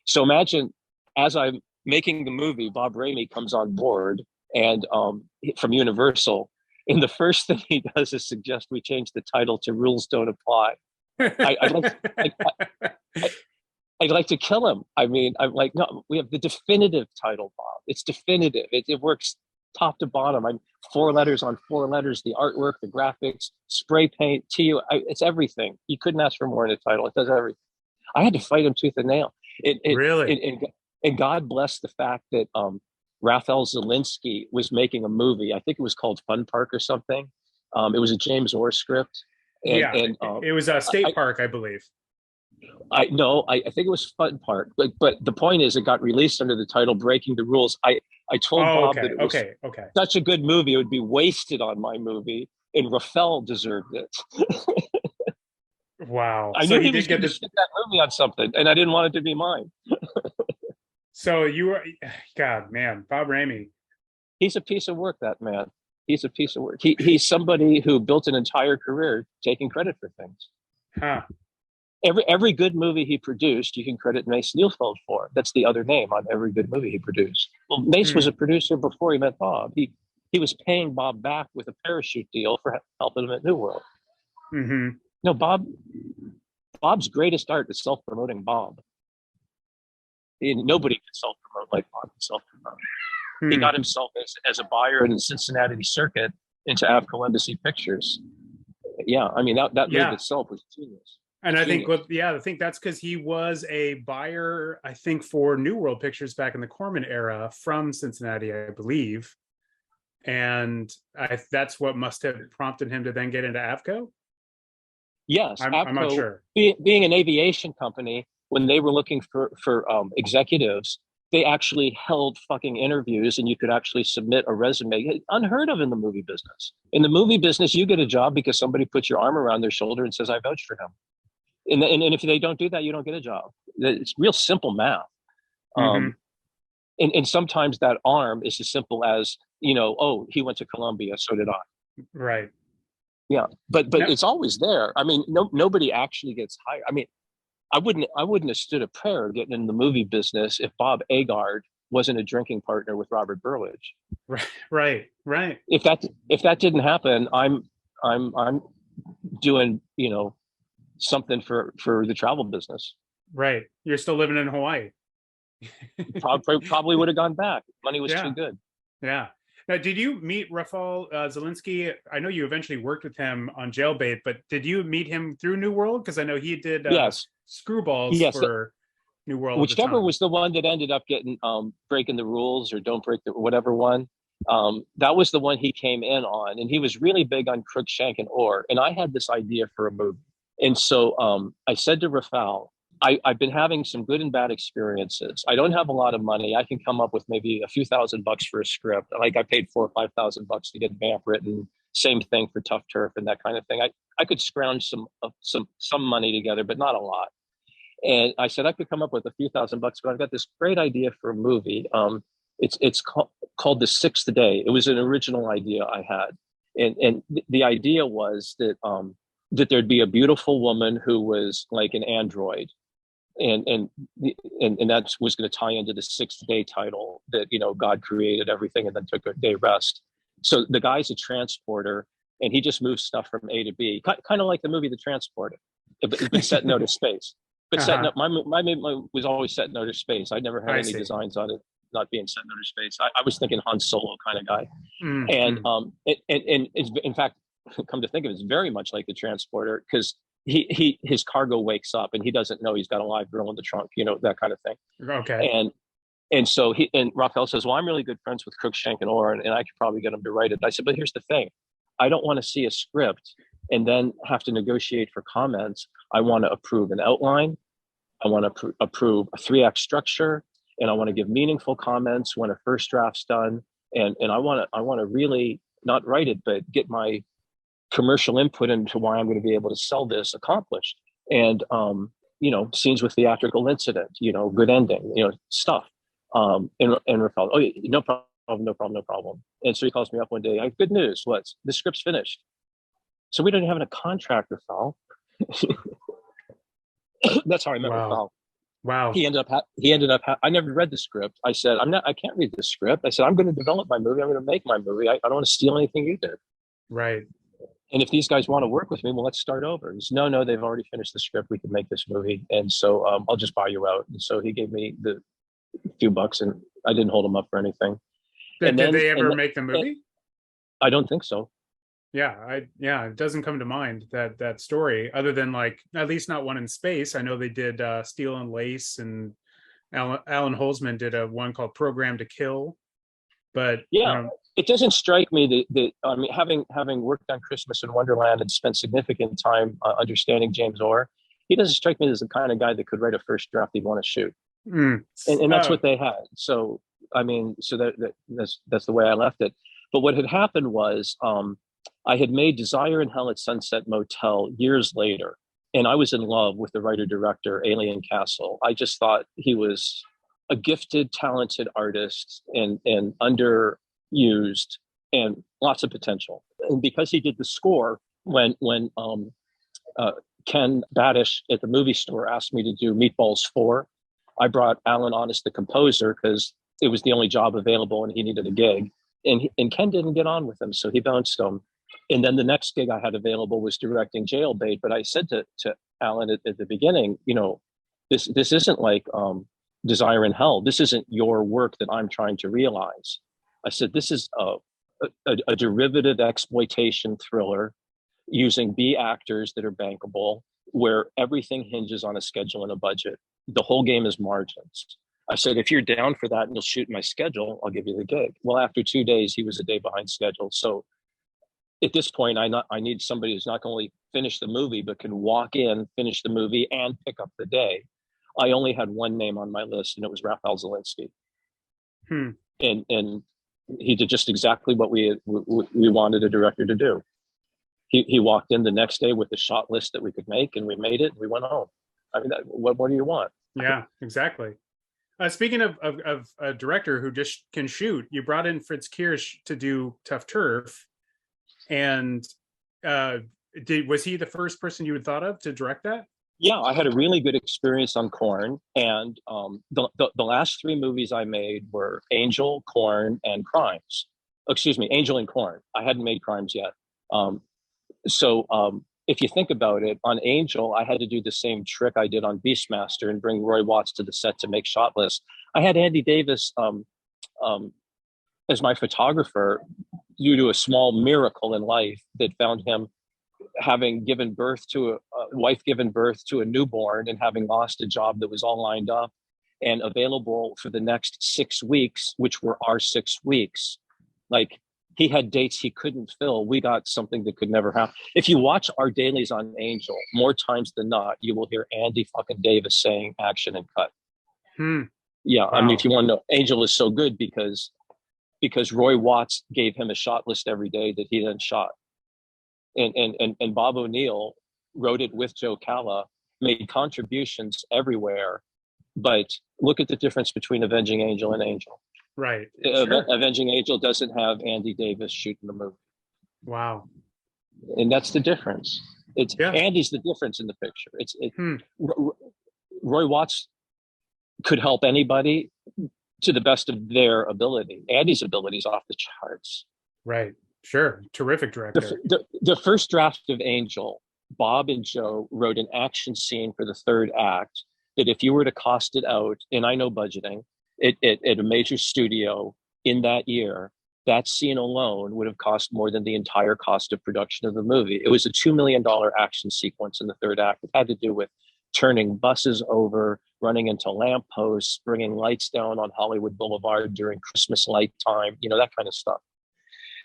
So imagine as I'm making the movie, Bob Ramey comes on board and from Universal, and the first thing he does is suggest we change the title to Rules Don't Apply. I'd like to kill him. I mean, I'm like, no, we have the definitive title, Bob. It's definitive. It works top to bottom. I'm 4 letters on 4 letters, the artwork, the graphics, spray paint, it's everything. You couldn't ask for more in a title. It does everything. I had to fight him tooth and nail. Really? And God bless the fact that Raphael Zelinsky was making a movie. I think it was called Fun Park or something. It was a James Orr script. And it was a State Park, I believe. I think it was Fun Park, but the point is, it got released under the title "Breaking the Rules." I told Bob that it was such a good movie, it would be wasted on my movie, and Raphael deserved it. Wow! I knew he was going to stick that movie on something, and I didn't want it to be mine. So you were, God, man, Bob Raimi. He's a piece of work, that man. He's a piece of work. He's somebody who built an entire career taking credit for things. Huh. Every good movie he produced, you can credit Mace Neufeld for. That's the other name on every good movie he produced. Well, Mace was a producer before he met Bob. He was paying Bob back with a parachute deal for helping him at New World. Mm-hmm. No, Bob's greatest art is self-promoting Bob. Nobody can self-promote like Bob can self-promote. He got himself as a buyer in the Cincinnati circuit into Avco Embassy Pictures. Yeah, I mean, that move itself was genius. And I think, I think that's because he was a buyer, I think, for New World Pictures back in the Corman era from Cincinnati, I believe. And that's what must have prompted him to then get into Avco? Yes, I'm Avco, not sure. Being an aviation company, when they were looking for executives, they actually held fucking interviews, and you could actually submit a resume. Unheard of in the movie business. In the movie business, you get a job because somebody puts your arm around their shoulder and says, "I vouch for him." And if they don't do that, you don't get a job. It's real simple math. And sometimes that arm is as simple as, oh, he went to Columbia, so did I. Right. Yeah, but it's always there. I mean, nobody actually gets hired. I mean, I wouldn't have stood a prayer getting in the movie business if Bob Agard wasn't a drinking partner with Robert Burledge. Right. If that didn't happen, I'm doing something for the travel business. Right. You're still living in Hawaii. Probably would have gone back. Money was too good. Yeah. Now, did you meet Raphael Zelinsky? I know you eventually worked with him on Jailbait, but did you meet him through New World? Because I know he did Screwballs for New World. Whichever was the one that ended up getting Breaking the Rules or Don't Break the whatever one. That was the one he came in on, and he was really big on Crook, Shank, and Orr. And I had this idea for a movie, and so I said to Raphael, I've been having some good and bad experiences. I don't have a lot of money. I can come up with maybe a few $1,000 for a script. Like I paid $4,000 or $5,000 to get Vamp written. Same thing for TUFF TURF and that kind of thing. I could scrounge some money together, but not a lot. And I said I could come up with a few $1,000, but I've got this great idea for a movie. It's called The Sixth Day. It was an original idea I had, and the idea was that there'd be a beautiful woman who was like an android. And that was going to tie into the Sixth Day title that, God created everything and then took a day rest. So the guy's a transporter and he just moves stuff from A to B, kind of like the movie The Transporter, but set in outer space. But my was always set in outer space. I never had any designs on it not being set in outer space. I was thinking Han Solo kind of guy. And in fact, come to think of it, it's very much like The Transporter because his cargo wakes up and he doesn't know he's got a live girl in the trunk, that kind of thing. Okay. And so Raphael says, well, I'm really good friends with Crook, Shank, and Orr, and I could probably get him to write it. I said, but here's the thing. I don't want to see a script and then have to negotiate for comments. I want to approve an outline. I want to approve a 3-act structure, and I want to give meaningful comments when a first draft's done. And I want to really not write it, but get my commercial input into why I'm going to be able to sell this accomplished. And, scenes with theatrical incident, good ending, stuff. And Raphael, oh, no problem. And so he calls me up one day. I have good news. The script's finished. So we didn't have a contract, Raphael. That's how I met Raphael. Wow. He ended up. I never read the script. I said, I can't read the script. I said, I'm going to develop my movie. I'm going to make my movie. I don't want to steal anything you did. Right. And if these guys want to work with me, well, let's start over. He said, no, they've already finished the script. We can make this movie. And so I'll just buy you out. And so he gave me the few bucks and I didn't hold him up for anything. Did they ever make the movie? I don't think so. Yeah, it doesn't come to mind that story other than like, at least not one in space. I know they did Steel and Lace, and Alan Holzman did one called Program to Kill. But yeah, it doesn't strike me that I mean, having worked on Christmas in Wonderland and spent significant time understanding James Orr, he doesn't strike me as the kind of guy that could write a first draft he'd want to shoot. And that's what they had. So I mean, so that's the way I left it. But what had happened was I had made Desire in Hell at Sunset Motel years later, and I was in love with the writer-director, Alien Castle. I just thought he was a gifted, talented artist and underused and lots of potential. And because he did the score, when Ken Badish at the movie store asked me to do Meatballs 4, I brought Alan Honest, the composer, because it was the only job available and he needed a gig. And Ken didn't get on with him, so he bounced him. And then the next gig I had available was directing Jailbait. But I said to Alan at the beginning, you know, this isn't like Desire in Hell. This isn't your work that I'm trying to realize. I said, this is a derivative exploitation thriller using B actors that are bankable, where everything hinges on a schedule and a budget. The whole game is margins. I said, if you're down for that and you'll shoot my schedule, I'll give you the gig. Well, after 2 days, he was a day behind schedule. So at this point, I need somebody who's not only finish the movie, but can walk in, finish the movie, and pick up the day. I only had one name on my list, and it was Raphael Zelinsky. And he did just exactly what we wanted a director to do. He walked in the next day with the shot list that we could make, and we made it, and we went home. I mean, what do you want? Yeah, exactly. Speaking of a director who just can shoot, you brought in Fritz Kirsch to do TUFF TURF, and was he the first person you had thought of to direct that? Yeah, I had a really good experience on Corn, and the last 3 movies I made were Angel, Corn, and Crimes. Excuse me, Angel and Corn. I hadn't made Crimes yet. So if you think about it, on Angel, I had to do the same trick I did on Beastmaster and bring Roy Watts to the set to make shot lists. I had Andy Davis as my photographer due to a small miracle in life that found him having given birth to a wife, given birth to a newborn, and having lost a job that was all lined up and available for the next 6 weeks, which were our 6 weeks. Like, he had dates he couldn't fill. We got something that could never happen. If you watch our dailies on Angel, more times than not, you will hear Andy fucking Davis saying action and cut. Yeah, wow. I mean, if you want to know, Angel is so good because Roy Watts gave him a shot list every day that he then shot. And Bob O'Neill wrote it with Joe Calla, made contributions everywhere. But look at the difference between Avenging Angel and Angel. Right. Sure. Avenging Angel doesn't have Andy Davis shooting the movie. Wow. And that's the difference. Andy's the difference in the picture. Roy Watts could help anybody to the best of their ability. Andy's ability is off the charts. Right. Sure. Terrific director. The first draft of Angel, Bob and Joe wrote an action scene for the 3rd act that if you were to cost it out, and I know budgeting, at a major studio in that year, that scene alone would have cost more than the entire cost of production of the movie. It was a $2 million action sequence in the 3rd act. It had to do with turning buses over, running into lampposts, bringing lights down on Hollywood Boulevard during Christmas light time, you know, that kind of stuff.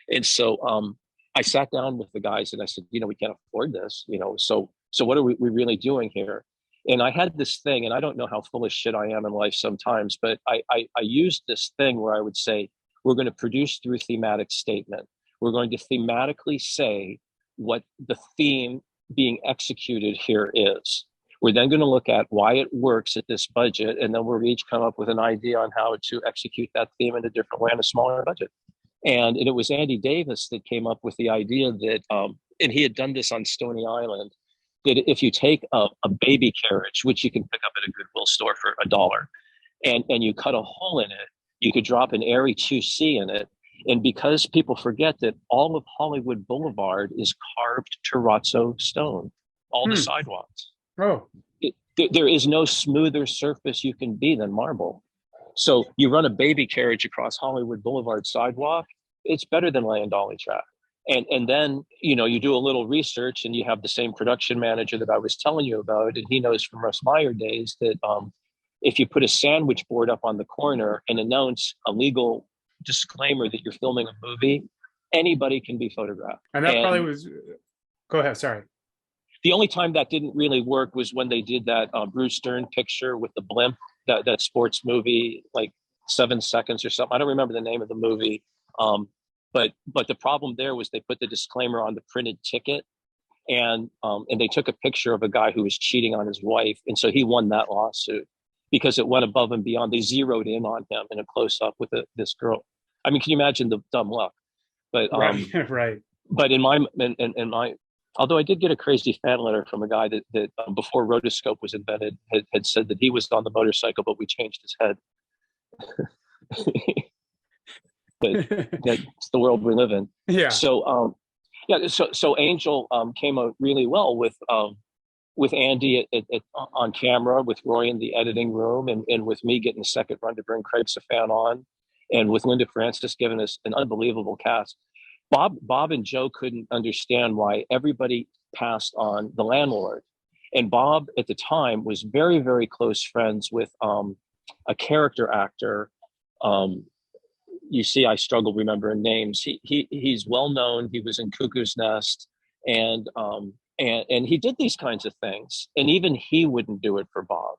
And so I sat down with the guys and I said, you know, we can't afford this, you know, so what are we really doing here? And I had this thing, and I don't know how full of shit I am in life sometimes, but I used this thing where I would say, we're going to produce through thematic statement. We're going to thematically say what the theme being executed here is. We're then going to look at why it works at this budget, and then we'll each come up with an idea on how to execute that theme in a different way on a smaller budget. And it was Andy Davis that came up with the idea that, and he had done this on Stony Island, that if you take a baby carriage, which you can pick up at a Goodwill store for $1, and you cut a hole in it, you could drop an Airy 2C in it. And because people forget that all of Hollywood Boulevard is carved terrazzo stone, all the sidewalks. Oh, there is no smoother surface you can be than marble. So you run a baby carriage across Hollywood Boulevard sidewalk, it's better than laying dolly track. And then, you know, you do a little research and you have the same production manager that I was telling you about. And he knows from Russ Meyer days that if you put a sandwich board up on the corner and announce a legal disclaimer that you're filming a movie, anybody can be photographed. And that probably was. Go ahead. Sorry. The only time that didn't really work was when they did that Bruce Dern picture with the blimp, that sports movie, like 7 seconds or something. I don't remember the name of the movie. But the problem there was they put the disclaimer on the printed ticket, and they took a picture of a guy who was cheating on his wife. And so he won that lawsuit because it went above and beyond. They zeroed in on him in a close up with this girl. I mean, can you imagine the dumb luck? But right. But in my although I did get a crazy fan letter from a guy that before rotoscope was invented had said that he was on the motorcycle, but we changed his head. That's the world we live in. Yeah. So so Angel came out really well with Andy on camera, with Roy in the editing room, and with me getting the second run to bring Craig Safan on, and with Linda Francis giving us an unbelievable cast. Bob and Joe couldn't understand why everybody passed on the landlord. And Bob at the time was very, very close friends with a character actor. You see, I struggle remembering names. He's well known. He was in Cuckoo's Nest, and he did these kinds of things. And even he wouldn't do it for Bob.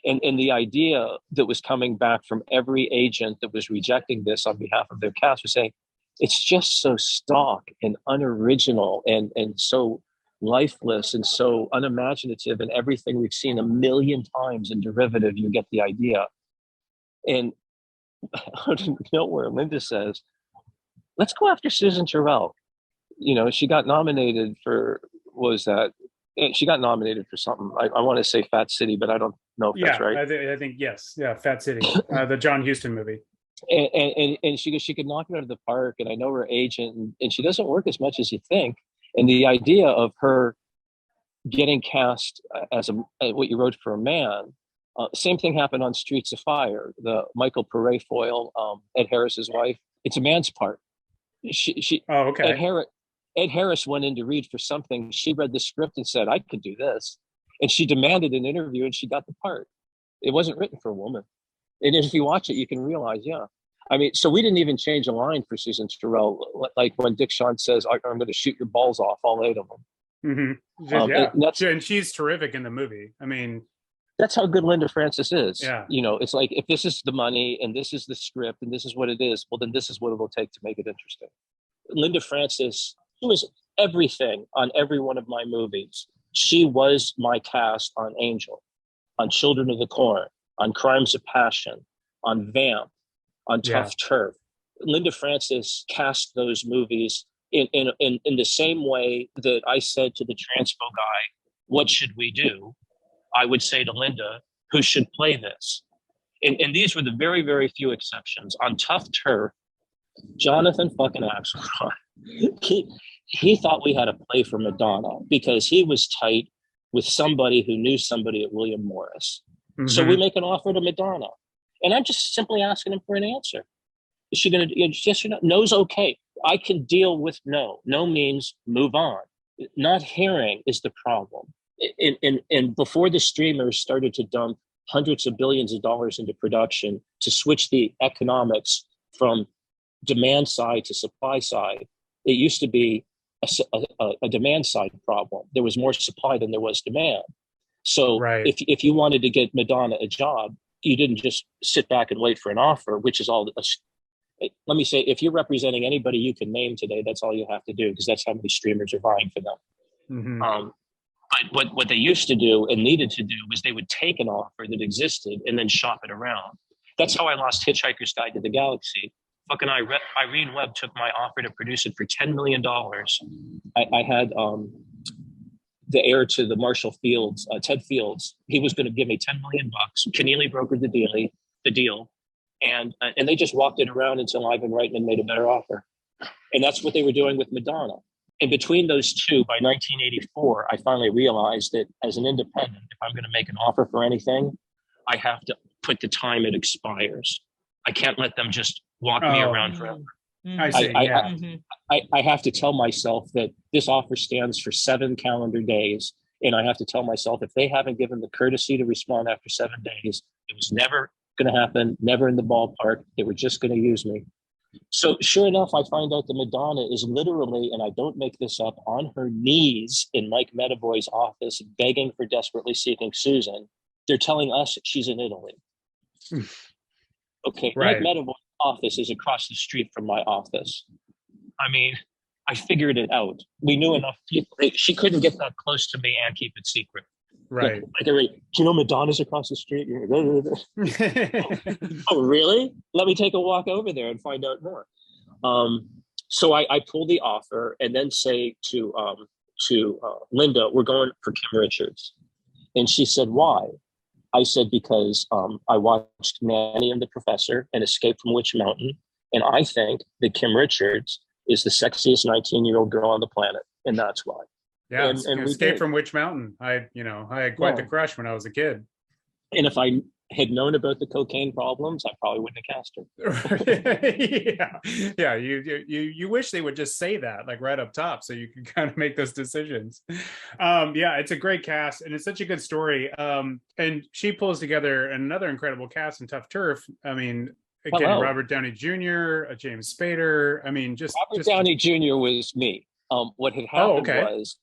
And the idea that was coming back from every agent that was rejecting this on behalf of their cast was saying, it's just so stock and unoriginal and so lifeless and so unimaginative, and everything we've seen a million times in derivative, you get the idea. And out of nowhere, Linda says, let's go after Susan Terrell. You know, she got nominated for, she got nominated for something. I want to say Fat City, but I don't know if that's right. I think, yes. Yeah, Fat City, the John Huston movie. And she goes, she could knock it out of the park. And I know her agent, and she doesn't work as much as you think. And the idea of her getting cast as what you wrote for a man, same thing happened on Streets of Fire, the Michael Parafoil, Ed Harris's wife. It's a man's part. Oh, okay. Ed Harris went in to read for something. She read the script and said, I could do this. And she demanded an interview, and she got the part. It wasn't written for a woman. And if you watch it, you can realize, yeah. I mean, so we didn't even change a line for Susan Terrell. Like when Dick Shawn says, I'm going to shoot your balls off, all 8 of them. Mm-hmm. And she's terrific in the movie. I mean, that's how good Linda Francis is. Yeah. You know, it's like, if this is the money and this is the script and this is what it is, well, then this is what it'll take to make it interesting. Linda Francis, she was everything on every one of my movies. She was my cast on Angel, on Children of the Corn, on Crimes of Passion, on Vamp, on Tough Turf. Linda Francis cast those movies in the same way that I said to the transpo guy, what should we do? I would say to Linda, who should play this? And these were the very, very few exceptions. On Tough Turf, Jonathan fucking Axelrod, he thought we had to play for Madonna because he was tight with somebody who knew somebody at William Morris. Mm-hmm. So we make an offer to Madonna. And I'm just simply asking him for an answer. Is she going to, yes or no? No's okay. I can deal with no. No means move on. Not hearing is the problem. And before the streamers started to dump hundreds of billions of dollars into production to switch the economics from demand side to supply side, it used to be a demand side problem. There was more supply than there was demand. So if you wanted to get Madonna a job, you didn't just sit back and wait for an offer, which is all. Let me say, if you're representing anybody you can name today, that's all you have to do, because that's how many streamers are vying for them. Mm-hmm. But what they used to do and needed to do was they would take an offer that existed and then shop it around. That's how I lost Hitchhiker's Guide to the Galaxy. Fucking Irene Webb took my offer to produce it for $10 million. I had the heir to the Marshall Fields, Ted Fields. He was going to give me $10 million. Keneally brokered the deal, and they just walked it around until Ivan Reitman made a better offer. And that's what they were doing with Madonna. And between those two, by 1984, I finally realized that as an independent, if I'm going to make an offer for anything, I have to put the time it expires. I can't let them just walk me around forever. I see. I have to tell myself that this offer stands for 7 calendar days. And I have to tell myself, if they haven't given the courtesy to respond after 7 days, it was never going to happen, never in the ballpark. They were just going to use me. So sure enough, I find out that Madonna is literally, and I don't make this up, on her knees in Mike Medavoy's office, begging for Desperately Seeking Susan. They're telling us she's in Italy. Okay, right. Mike Medavoy's office is across the street from my office. I mean, I figured it out. We knew enough people. She couldn't get that close to me and keep it secret. Right. Like, do you know Madonna's across the street? Oh, really? Let me take a walk over there and find out more. So I pull the offer and then say to Linda, we're going for Kim Richards. And she said, why? I said, because I watched Nanny and the Professor and Escape from Witch Mountain. And I think that Kim Richards is the sexiest 19-year-old girl on the planet. And that's why. Yeah, and Escape from Witch Mountain. I had quite the crush when I was a kid. And if I had known about the cocaine problems, I probably wouldn't have cast her. Yeah. You wish they would just say that, like right up top, so you can kind of make those decisions. Yeah, it's a great cast, and it's such a good story. And she pulls together another incredible cast in TUFF TURF. I mean, again, Robert Downey Jr., James Spader. I mean, Robert Downey Jr. was me. What had happened was.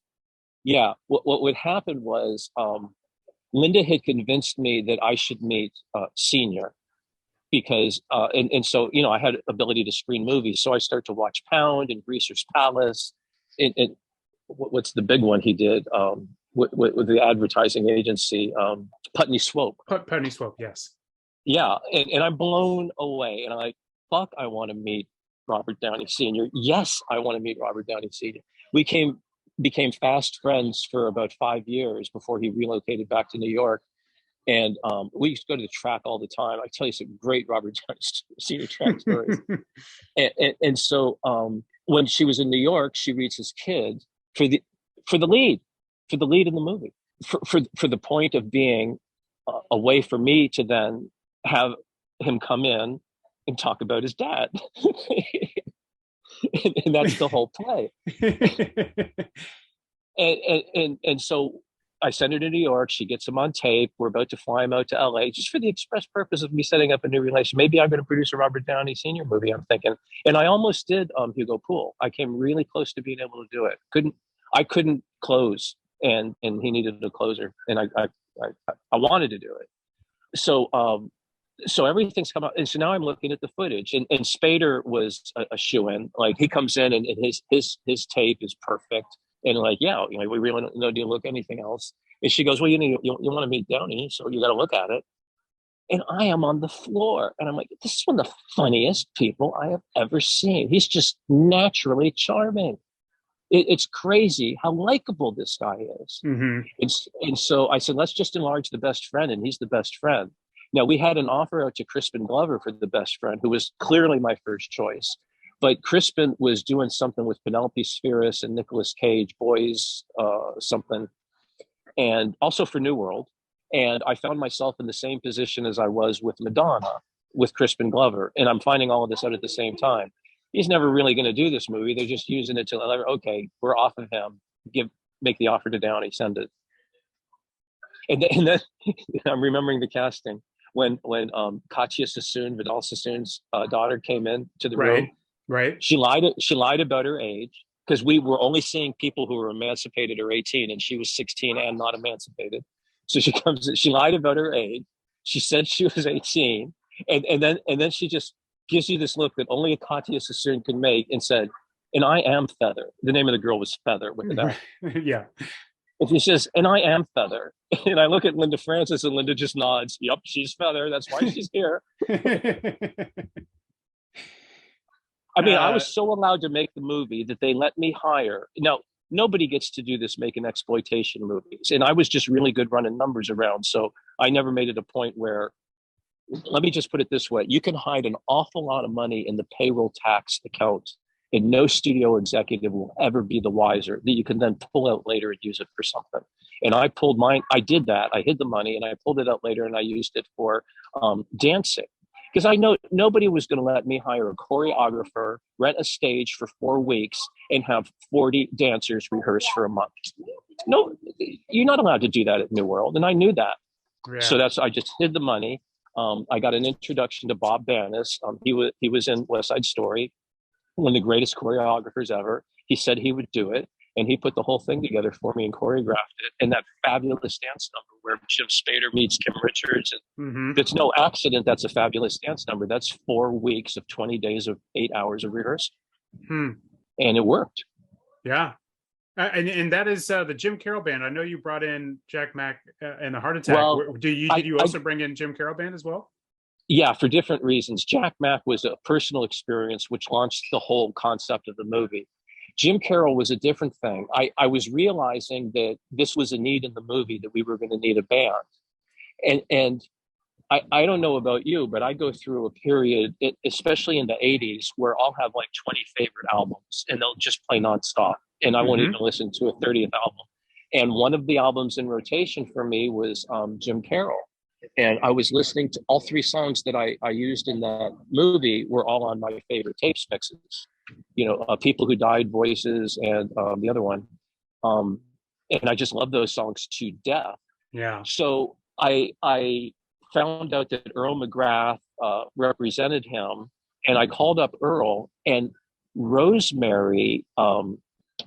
Yeah, what would happen was Linda had convinced me that I should meet Senior because, and so, I had ability to screen movies. So I start to watch Pound and Greaser's Palace. And what's the big one he did with the advertising agency, Putney Swope. Putney Swope, yes. Yeah, and I'm blown away. And I'm like, fuck, I want to meet Robert Downey Sr. Yes, I want to meet Robert Downey Sr. We became fast friends for about 5 years before he relocated back to New York. And we used to go to the track all the time. I tell you some great Robert Downey Sr. track stories. and so when she was in New York, she reads his kid for the lead in the movie, for the point of being a way for me to then have him come in and talk about his dad. And that's the whole play. and so I send her to New York. She gets him on tape. We're about to fly him out to LA just for the express purpose of me setting up a new relation. Maybe I'm going to produce a Robert Downey Sr. movie, I'm thinking. And I almost did Hugo Poole. I came really close to being able to do it. I couldn't close, and he needed a closer, and I wanted to do it. So everything's come out, and so now I'm looking at the footage, and Spader was a shoo-in. Like, he comes in, and his tape is perfect, and like, yeah, we really don't need to look anything else. And she goes, well, you want to meet Downey, so you got to look at it. And I am on the floor, and I'm like, this is one of the funniest people I have ever seen. He's just naturally charming. It's crazy how likable this guy is. Mm-hmm. And so I said, let's just enlarge the best friend, and he's the best friend. Now, we had an offer out to Crispin Glover for the best friend, who was clearly my first choice. But Crispin was doing something with Penelope Spheris and Nicolas Cage, Boys something, and also for New World. And I found myself in the same position as I was with Madonna, with Crispin Glover. And I'm finding all of this out at the same time. He's never really going to do this movie. They're just using it to, okay, we're off of him. Make the offer to Downey, send it. And then I'm remembering the casting when Katya Sassoon, Vidal Sassoon's daughter, came in to the room. Right. She lied about her age, because we were only seeing people who were emancipated or 18, and she was 16 and not emancipated. So she comes in, she lied about her age. She said she was 18, and then she just gives you this look that only a Katya Sassoon can make, and said, "And I am Feather." The name of the girl was Feather with an F. Yeah. And she says, "And I am Feather." And I look at Linda Francis, and Linda just nods. Yep, she's Feather. That's why she's here. I mean, I was so allowed to make the movie that they let me hire. Now, nobody gets to do this, making exploitation movies. And I was just really good running numbers around. So I never made it a point where, let me just put it this way. You can hide an awful lot of money in the payroll tax account, and no studio executive will ever be the wiser, that you can then pull out later and use it for something. And I pulled mine. I did that. I hid the money, and I pulled it out later, and I used it for dancing. Because I know nobody was going to let me hire a choreographer, rent a stage for 4 weeks, and have 40 dancers rehearse for a month. No, you're not allowed to do that at New World, and I knew that. Yeah. So I just hid the money. I got an introduction to Bob Banas. He was in West Side Story, one of the greatest choreographers ever. He said he would do it, and he put the whole thing together for me and choreographed it. And that fabulous dance number where Jim Spader meets Kim Richards. And It's no accident that's a fabulous dance number. That's 4 weeks of 20 days of 8 hours of rehearsal. And it worked. Yeah. And that is the Jim Carroll Band. I know you brought in Jack Mack and the Heart Attack. Well, did you also bring in Jim Carroll Band as well? Yeah, for different reasons. Jack Mack was a personal experience which launched the whole concept of the movie. Jim Carroll was a different thing. I was realizing that this was a need in the movie, that we were going to need a band. And I don't know about you, but I go through a period, especially in the 80s, where I'll have like 20 favorite albums and they'll just play nonstop. And I won't even listen to a 30th album. And one of the albums in rotation for me was Jim Carroll. And I was listening to all 3 songs that I used in that movie were all on my favorite tapes mixes. People Who Died, Voices, and the other one. And I just love those songs to death. Yeah. So I found out that Earl McGrath represented him, and I called up Earl, and Rosemary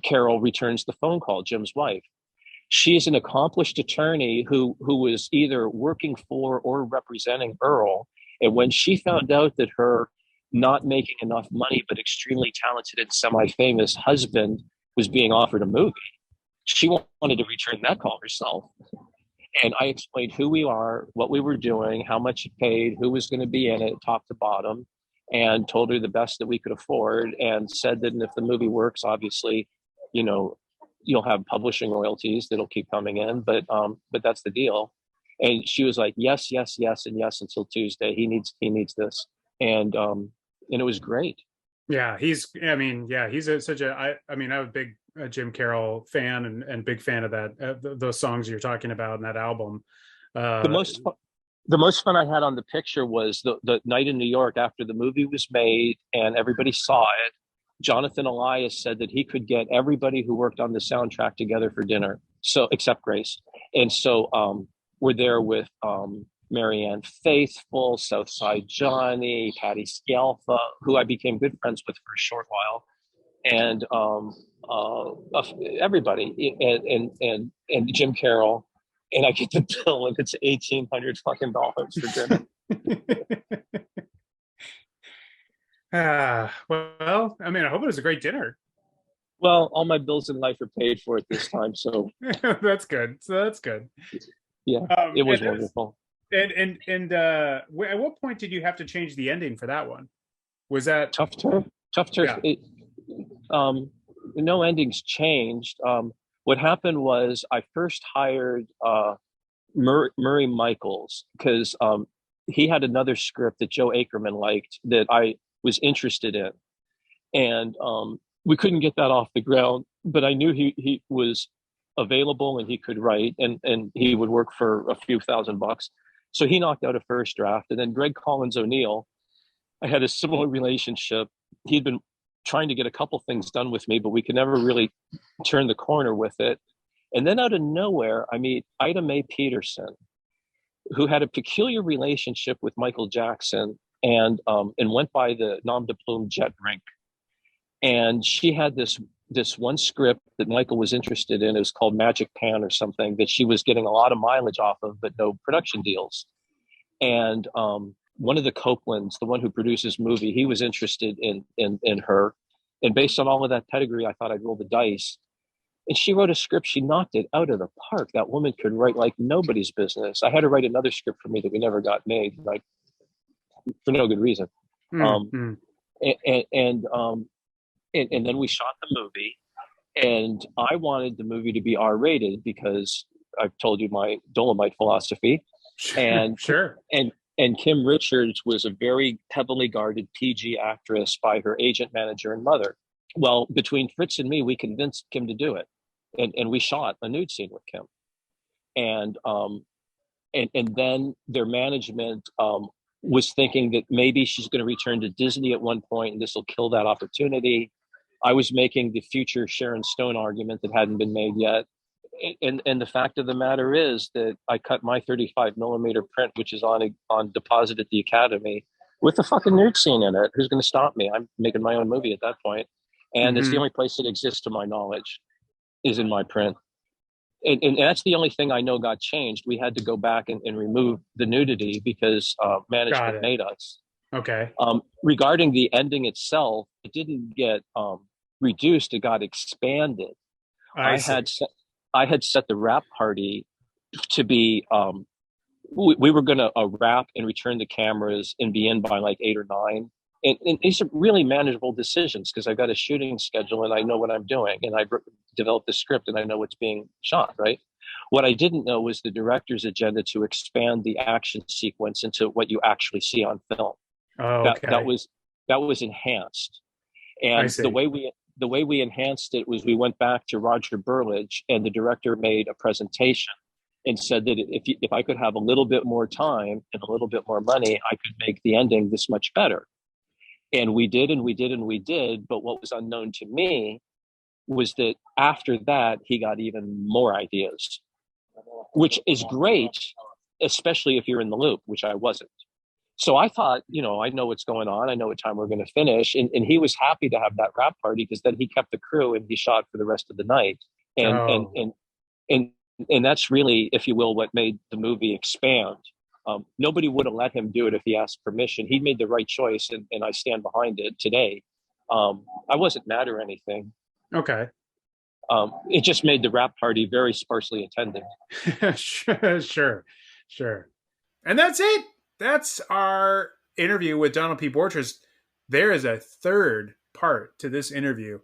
Carroll returns the phone call, Jim's wife. She's an accomplished attorney who was either working for or representing Earl. And when she found out that her not making enough money, but extremely talented and semi-famous husband was being offered a movie, she wanted to return that call herself. And I explained who we are, what we were doing, how much it paid, who was going to be in it, top to bottom, and told her the best that we could afford, and said that if the movie works, obviously, you'll have publishing royalties that'll keep coming in, but that's the deal. And she was like, yes, yes, yes, and yes until Tuesday. He needs this, and it was great. Yeah, I'm a big Jim Carroll fan and big fan of that those songs you're talking about in that album. The most fun I had on the picture was the night in New York after the movie was made and everybody saw it. Jonathan Elias said that he could get everybody who worked on the soundtrack together for dinner, so except Grace. And so we're there with Marianne Faithfull, Southside Johnny, Patty Scialfa, who I became good friends with for a short while, and everybody, and Jim Carroll. And I get the bill, and it's $1,800 fucking dollars for dinner. Well, I mean, I hope it was a great dinner. Well, all my bills in life are paid for at this time, so that's good. Yeah, it was wonderful. And at what point did you have to change the ending for that one? Was that TUFF TURF? TUFF TURF. Yeah. No endings changed. What happened was I first hired Murray Michaels because he had another script that Joe Ackerman liked that I was interested in, and we couldn't get that off the ground. But I knew he was available and he could write, and he would work for a few $1,000. So he knocked out a first draft, and then Greg Collins O'Neill, I had a similar relationship. He'd been trying to get a couple things done with me, but we could never really turn the corner with it. And then out of nowhere, I meet Ida Mae Peterson, who had a peculiar relationship with Michael Jackson and went by the nom de plume Jet Rink. And she had this one script that Michael was interested in. It was called Magic Pan or something, that she was getting a lot of mileage off of, but no production deals. And one of the Copelands, the one who produces movie, he was interested in her. And based on all of that pedigree, I thought I'd roll the dice. And she wrote a script. She knocked it out of the park. That woman could write like nobody's business. I had her write another script for me that we never got made, like for no good reason. And then we shot the movie. And I wanted the movie to be R-rated because I've told you my Dolomite philosophy. And sure. And Kim Richards was a very heavily guarded PG actress by her agent, manager, and mother. Well, between Fritz and me, we convinced Kim to do it. And we shot a nude scene with Kim. And then their management was thinking that maybe she's going to return to Disney at one point, and this will kill that opportunity. I was making the future Sharon Stone argument that hadn't been made yet. And the fact of the matter is that I cut my 35 millimeter print, which is on deposit at the Academy, with a fucking nude scene in it. Who's going to stop me? I'm making my own movie at that point. And it's the only place it exists to my knowledge is in my print. And that's the only thing I know got changed. We had to go back and remove the nudity because management made us. Okay. Regarding the ending itself, it didn't get reduced. It got expanded. I had set the wrap party to be, we were going to wrap and return the cameras and be in by like 8 or 9. And these are really manageable decisions because I've got a shooting schedule and I know what I'm doing, and I've developed the script and I know what's being shot, right? What I didn't know was the director's agenda to expand the action sequence into what you actually see on film. Oh, okay. That was enhanced. And the way we enhanced it was we went back to Roger Burledge, and the director made a presentation and said that if I could have a little bit more time and a little bit more money, I could make the ending this much better. And we did, and we did, and we did. But what was unknown to me was that after that, he got even more ideas, which is great, especially if you're in the loop, which I wasn't. So I thought, I know what's going on. I know what time we're going to finish. And he was happy to have that wrap party because then he kept the crew and he shot for the rest of the night. And that's really, if you will, what made the movie expand. Nobody would have let him do it if he asked permission. He made the right choice, and I stand behind it today. I wasn't mad or anything. Okay. It just made the wrap party very sparsely attended. Sure. And that's it. That's our interview with Donald P. Borchers. There is a third part to this interview,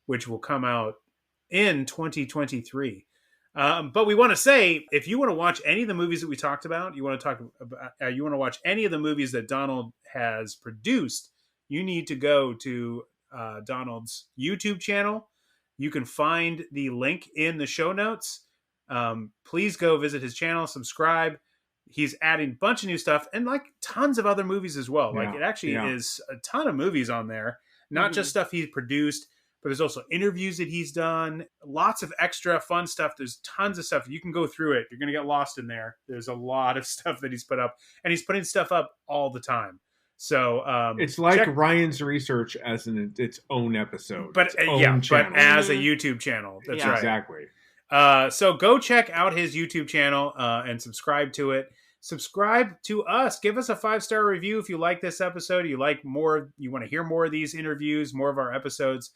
which will come out in 2023. But we want to say, if you want to watch any of the movies that we talked about, you want to watch any of the movies that Donald has produced, you need to go to Donald's YouTube channel. You can find the link in the show notes. Please go visit his channel, subscribe. He's adding a bunch of new stuff and like tons of other movies as well. Like it actually is a ton of movies on there, not just stuff he's produced, but there's also interviews that he's done, lots of extra fun stuff. There's tons of stuff. You can go through it. You're going to get lost in there. There's a lot of stuff that he's put up, and he's putting stuff up all the time. So it's like Ryan's research as its own episode. But but as a YouTube channel. That's right. Exactly. So go check out his YouTube channel and subscribe to it. Subscribe to us. Give us a 5-star review if you like this episode. You like more. You want to hear more of these interviews, more of our episodes.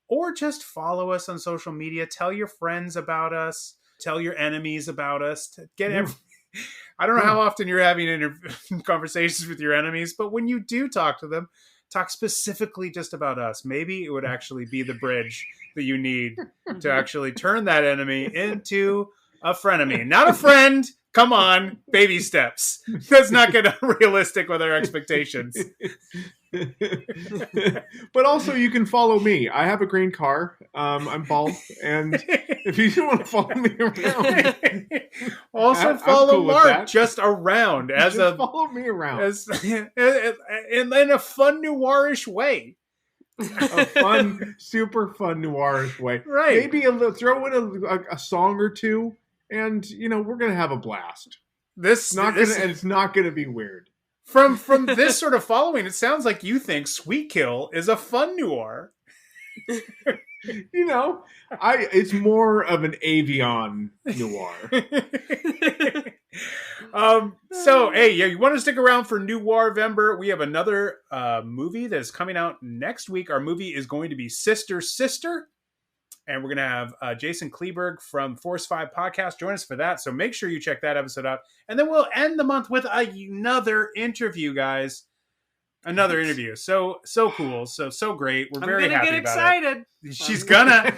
Or just follow us on social media. Tell your friends about us. Tell your enemies about us. I don't know how often you're having conversations with your enemies, but when you do talk to them, talk specifically just about us. Maybe it would actually be the bridge that you need to actually turn that enemy into a frenemy. Not a friend. Come on, baby steps. Let's not get unrealistic with our expectations. But also, you can follow me. I have a green car. I'm bald, and if you want to follow me around, also follow cool Mark just around follow me around in a fun noirish way. A fun, super fun noirish way. Right? Maybe throw in a song or two. And we're gonna have a blast. It's not gonna be weird. From this sort of following, it sounds like you think Sweet Kill is a fun noir. It's more of an Avion noir. So hey, you want to stick around for Noirvember? We have another movie that is coming out next week. Our movie is going to be Sister Sister. And we're going to have Jason Kleberg from Force 5 Podcast join us for that. So make sure you check that episode out. And then we'll end the month with another interview, guys. Another interview. So cool. So great. We're very happy about it. She's gonna.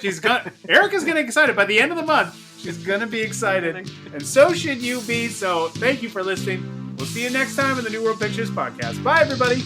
Erica's going to get excited. By the end of the month, she's going to be excited. And so should you be. So thank you for listening. We'll see you next time in the New World Pictures Podcast. Bye, everybody.